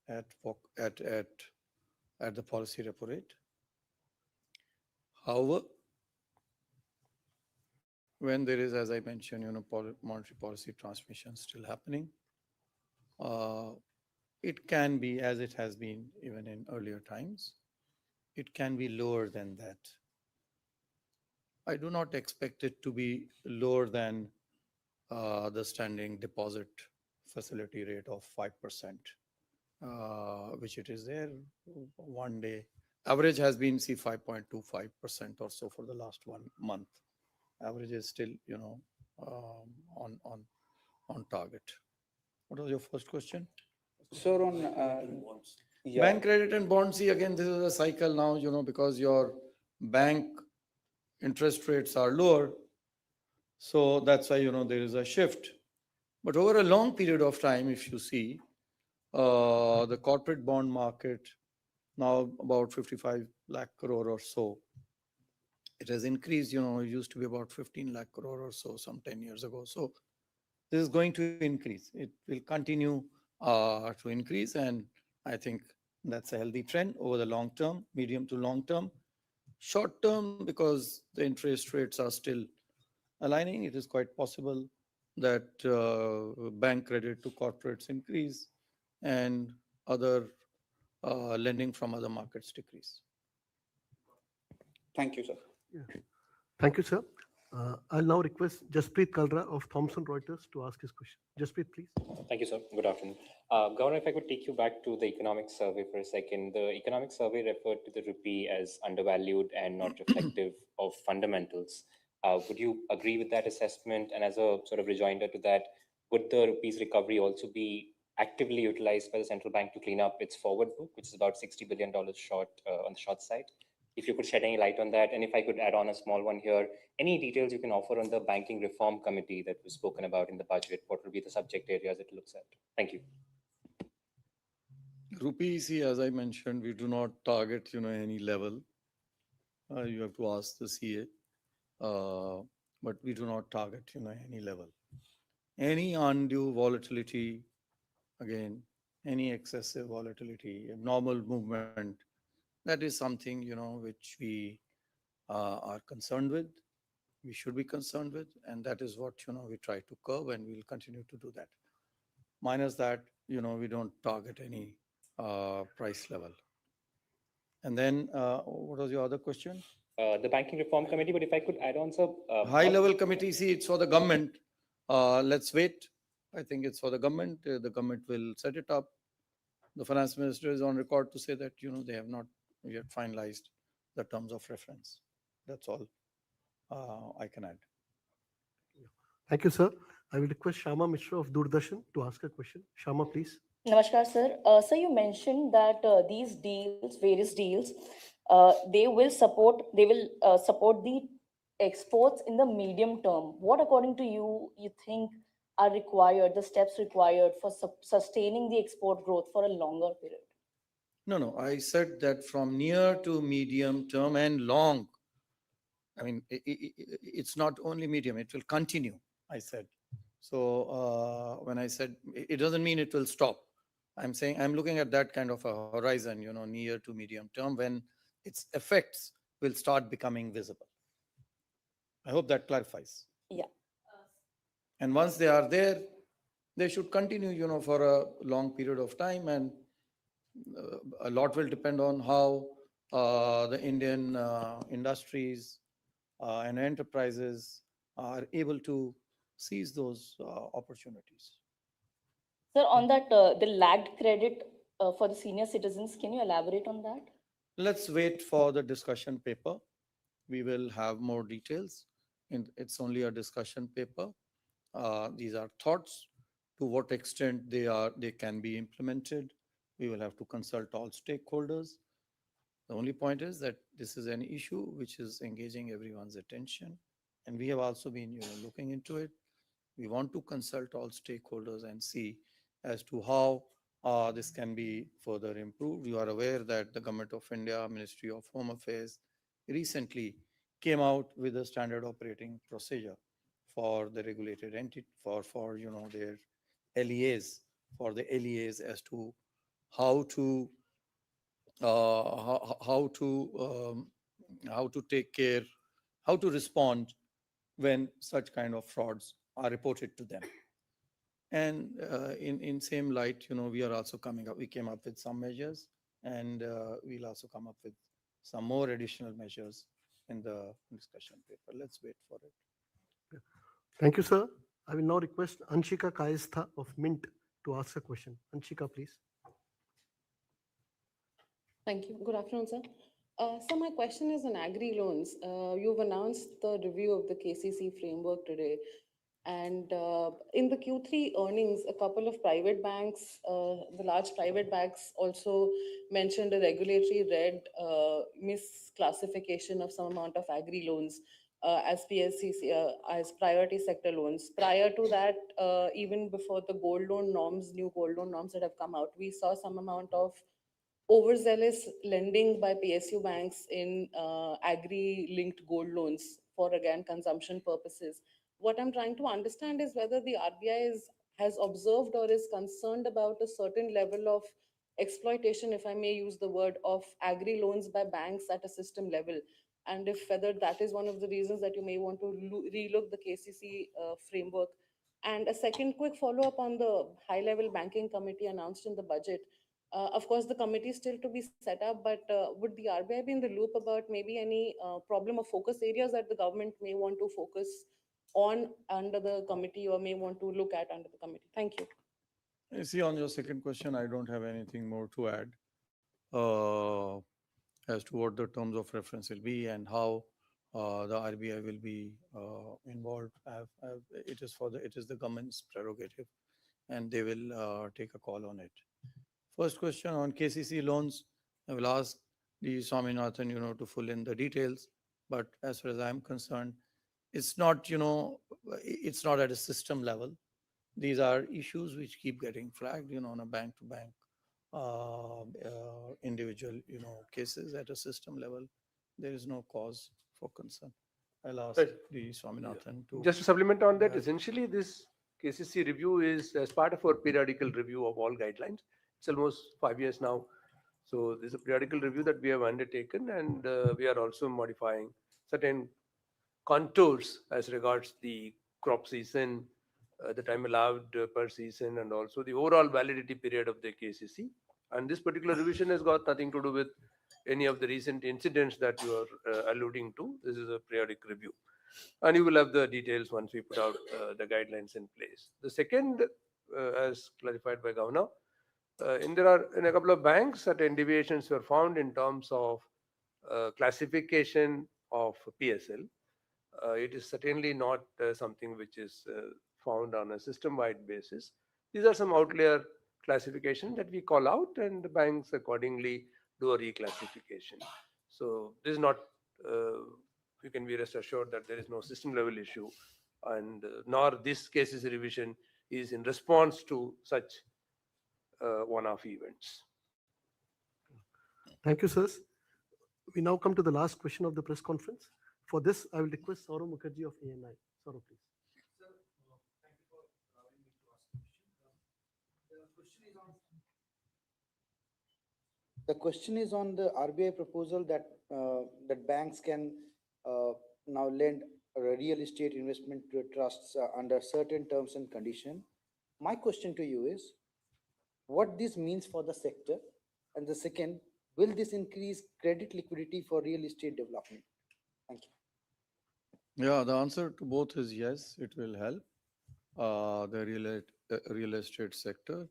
at the policy repo rate. However, when there is, as I mentioned, monetary policy transmission still happening, it can be, as it has been even in earlier times, it can be lower than that. I do not expect it to be lower than the standing deposit facility rate of 5%, which it is there. One day average has been 5.25% or so for the last 1 month. Average is still on target. What was your first question?
Sir, on
bank credit and bonds, see, again, this is a cycle now, because your bank interest rates are lower. So that's why, there is a shift. But over a long period of time, if you see, the corporate bond market, now about 55 lakh crore or so, it has increased, it used to be about 15 lakh crore or so some 10 years ago. So this is going to increase. It will continue to increase. And I think that's a healthy trend over the long term, medium to long term. Short term, because the interest rates are still aligning, it is quite possible that bank credit to corporates increase and other lending from other markets decrease.
Thank you, sir.
Yeah. Thank you, sir. I'll now request Jasprit Kalra of Thomson Reuters to ask his question. Jasprit, please.
Thank you, sir. Good afternoon. Governor, if I could take you back to the economic survey for a second. The economic survey referred to the rupee as undervalued and not reflective of fundamentals. Would you agree with that assessment? And as a sort of rejoinder to that, would the rupee's recovery also be actively utilized by the central bank to clean up its forward book, which is about $60 billion short on the short side? If you could shed any light on that, and if I could add on a small one here, any details you can offer on the banking reform committee that was spoken about in the budget? What will be the subject areas it looks at? Thank you.
Rupee, see, as I mentioned, we do not target, any level. You have to ask the CA. But we do not target, any level. Any undue volatility, again, any excessive volatility, abnormal movement, that is something, which we are concerned with. We should be concerned with, and that is what, we try to curb, and we'll continue to do that. Minus that, we don't target any price level. And then, what was your other question?
The Banking Reform Committee, but if I could add on, sir.
High level committee, see, it's for the government. Let's wait. I think it's for the government. The government will set it up. The finance minister is on record to say that, they have not yet finalized the terms of reference. That's all I can add.
Thank you, sir. I will request Shama Mishra of Doordarshan to ask a question. Shama, please.
Namaskar, sir. Sir, you mentioned that these deals, various deals, they will support the exports in the medium term. What, according to you, you think are required, the steps required for sustaining the export growth for a longer period?
No, I said that from near to medium term and long. I mean, it's not only medium, it will continue, I said. So when I said, it doesn't mean it will stop. I'm saying I'm looking at that kind of a horizon, near to medium term, when its effects will start becoming visible. I hope that clarifies.
Yeah.
And once they are there, they should continue, for a long period of time. And a lot will depend on how the Indian industries and enterprises are able to seize those opportunities.
Sir, on that, the lagged credit for the senior citizens, can you elaborate on that?
Let's wait for the discussion paper. We will have more details. It's only a discussion paper. These are thoughts. To what extent they can be implemented, we will have to consult all stakeholders. The only point is that this is an issue which is engaging everyone's attention, and we have also been, looking into it. We want to consult all stakeholders and see as to how this can be further improved. You are aware that the Government of India, Ministry of Home Affairs, recently came out with a standard operating procedure for the regulated entity, for their LEAs, for the LEAs, as to how to take care, how to respond when such kind of frauds are reported to them. And in same light, we are also we came up with some measures, and we'll also come up with some more additional measures in the discussion paper. Let's wait for it.
Thank you, sir. I will now request Anshika Kayastha of Mint to ask a question. Anshika, please.
Thank you. Good afternoon, sir. So my question is on agri loans. You've announced the review of the KCC framework today. And in the Q3 earnings, a couple of private banks, the large private banks also mentioned a regulatory misclassification of some amount of agri loans as PSCC, as priority sector loans. Prior to that, even before the gold loan norms, new gold loan norms that have come out, we saw some amount of overzealous lending by PSU banks in agri-linked gold loans for, again, consumption purposes. What I'm trying to understand is whether the RBI has observed or is concerned about a certain level of exploitation, if I may use the word, of agri loans by banks at a system level. And if whether that is one of the reasons that you may want to relook the KCC framework. And a second quick follow-up on the high-level banking committee announced in the budget. Of course, the committee is still to be set up, but would the RBI be in the loop about maybe any problem or focus areas that the government may want to focus on under the committee or may want to look at under the committee? Thank you.
You see, on your second question, I don't have anything more to add as to what the terms of reference will be and how the RBI will be involved. It is the government's prerogative, and they will take a call on it. First question on KCC loans, I will ask the Swaminathan, to fill in the details. But as far as I'm concerned, it's not, it's not at a system level. These are issues which keep getting flagged, on a bank-to-bank individual, cases at a system level, there is no cause for concern. I'll ask
Right.
the Swaminathan to.
Just to supplement on that,
add.
essentially this KCC review is as part of our periodical review of all guidelines. It's almost 5 years now. So there's a periodical review that we have undertaken, and we are also modifying certain contours as regards the crop season, the time allowed per season, and also the overall validity period of the KCC. And this particular revision has got nothing to do with any of the recent incidents that you are alluding to. This is a periodic review. And you will have the details once we put out the guidelines in place. The second, as clarified by Governor, there are in a couple of banks, certain deviations were found in terms of classification of PSL. It is certainly not something which is found on a system-wide basis. These are some outlier classification that we call out, and the banks accordingly do a reclassification. So this is not, you can be rest assured that there is no system level issue, and nor this case's revision is in response to such one-off events.
Thank you, sirs. We now come to the last question of the press conference. For this, I will request Saurav Mukherjee of ANI. Saurav, please.
The question is on the RBI proposal that that banks can now lend real estate investment to trusts under certain terms and conditions. My question to you is, what this means for the sector, and the second, will this increase credit liquidity for real estate development? Thank you.
Yeah, the answer to both is yes, it will help the real estate sector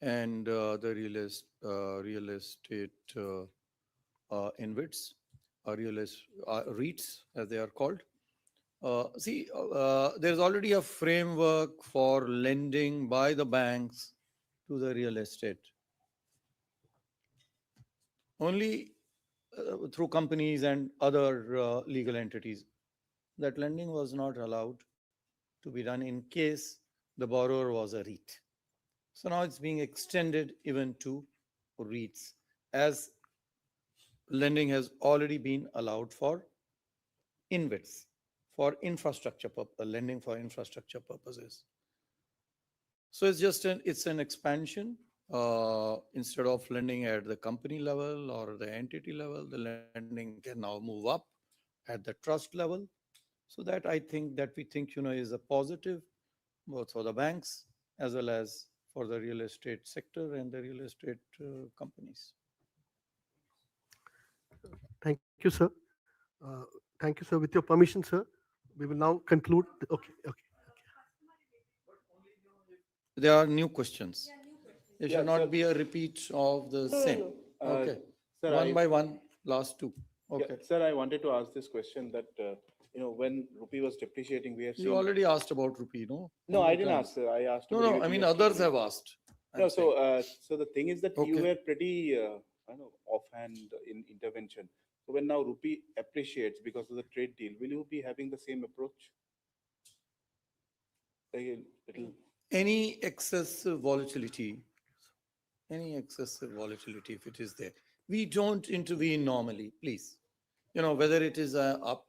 and the real estate InvITs, REITs, as they are called. There's already a framework for lending by the banks to the real estate. Only through companies and other legal entities. That lending was not allowed to be done in case the borrower was a REIT. So now it's being extended even to REITs, as lending has already been allowed for InvITs, for infrastructure lending for infrastructure purposes. So it's an expansion. Instead of lending at the company level or the entity level, the lending can now move up at the trust level. So that we think is a positive both for the banks as well as for the real estate sector and the real estate companies.
Thank you, sir. Thank you, sir. With your permission, sir, we will now conclude. Okay.
There are new questions. There should not be a repeat of the same. Okay.
Sir,
one by one, last two. Okay.
Yeah, sir, I wanted to ask this question that, when rupee was depreciating, we have seen.
You already asked about rupee, no?
No, I didn't ask, sir. I asked.
No, I mean, others have asked.
No, so the thing is that you were pretty, offhand in intervention. So when now rupee appreciates because of the trade deal, will you be having the same approach?
Any excessive volatility, if it is there, we don't intervene normally, please. Whether it is a up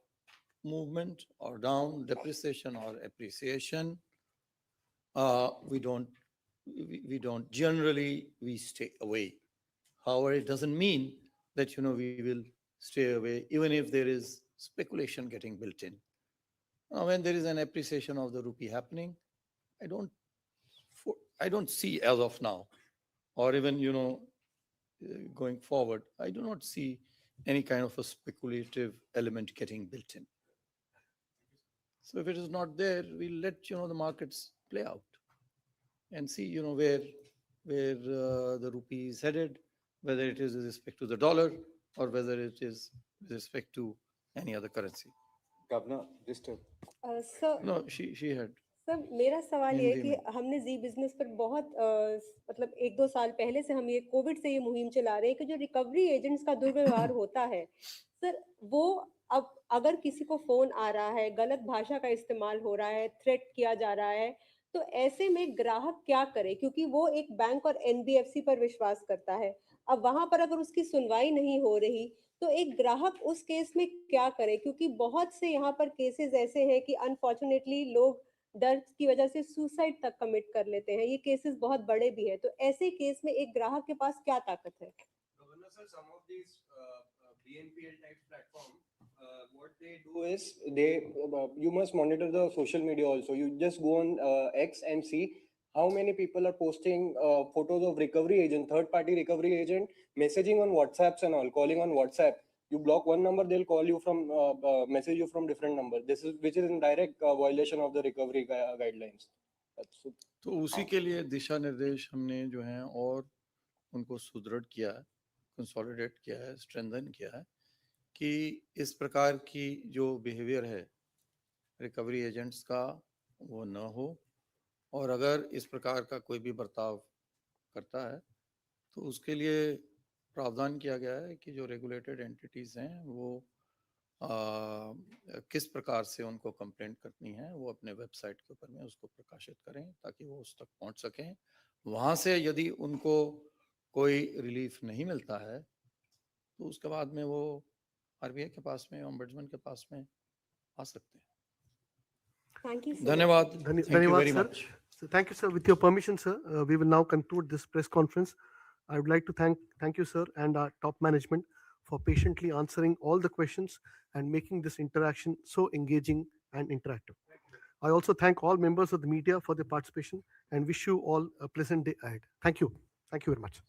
movement or down, depreciation or appreciation, we don't generally, we stay away. However, it doesn't mean that we will stay away even if there is speculation getting built in. When there is an appreciation of the rupee happening, I don't see as of now, or even going forward, I do not see any kind of a speculative element getting built in. So if it is not there, we'll let the markets play out and see where the rupee is headed, whether it is with respect to the dollar or whether it is with respect to any other currency.
Governor, just a...
No, she had.
Sir मेरा सवाल ये है कि हमने जी business पर बहुत मतलब 1-2 साल पहले से हम ये कोविड से ये मुहिम चला रहे हैं कि जो रिकवरी एजेंट्स का दुर्व्यवहार होता है सर, वो अब अगर किसी को फोन आ रहा है, गलत भाषा का इस्तेमाल हो रहा है, थ्रेट किया जा रहा है, तो ऐसे में ग्राहक क्या करे, क्योंकि वो एक बैंक और एनबीएफसी पर विश्वास करता है। अब वहां पर अगर उसकी सुनवाई नहीं हो रही तो एक ग्राहक उस केस में क्या करे, क्योंकि बहुत से यहाँ पर केसेस ऐसे हैं कि अनफॉर्चुनेटली लोग डर की वजह से सुसाइड तक कमिट कर लेते हैं। ये केसेस बहुत बड़े भी हैं, तो ऐसे केस में एक ग्राहक के पास क्या ताकत है?
Governor sir, some of these BNPL type platform, what they do is you must monitor the social media also. You just go on X and see how many people are posting photos of recovery agent, third party recovery agent, messaging on WhatsApps and all, calling on WhatsApp. You block one number, they'll call you from message you from different number. This is which is in direct violation of the recovery guidelines.
तो उसी के लिए दिशा निर्देश हमने जो हैं और उनको सुदृढ़ किया है, कंसोलिडेट किया है, स्ट्रेंथन किया है कि इस प्रकार की जो बिहेवियर है रिकवरी एजेंट्स का वो न हो, और अगर इस प्रकार का कोई भी बर्ताव करता है तो उसके लिए प्रावधान किया गया है कि जो रेगुलेटेड एंटिटीज़ हैं वो किस प्रकार से उनको कंप्लेंट करनी है वो अपने वेबसाइट के ऊपर में उसको प्रकाशित करें ताकि वो उस तक पहुंच सकें। वहाँ से यदि उनको कोई रिलीफ नहीं मिलता है तो उसके बाद में वो आरबीआई के पास में, ओम्बुड्समैन के पास में आ सकते हैं।
Thank you so
धन्यवाद।
much.
Thank you
Dhanyawad,
very
sir.
much.
So thank you, sir. With your permission, sir, we will now conclude this press conference. I would like to thank you, sir, and our top management for patiently answering all the questions and making this interaction so engaging and interactive. I also thank all members of the media for their participation and wish you all a pleasant day ahead. Thank you. Thank you very much.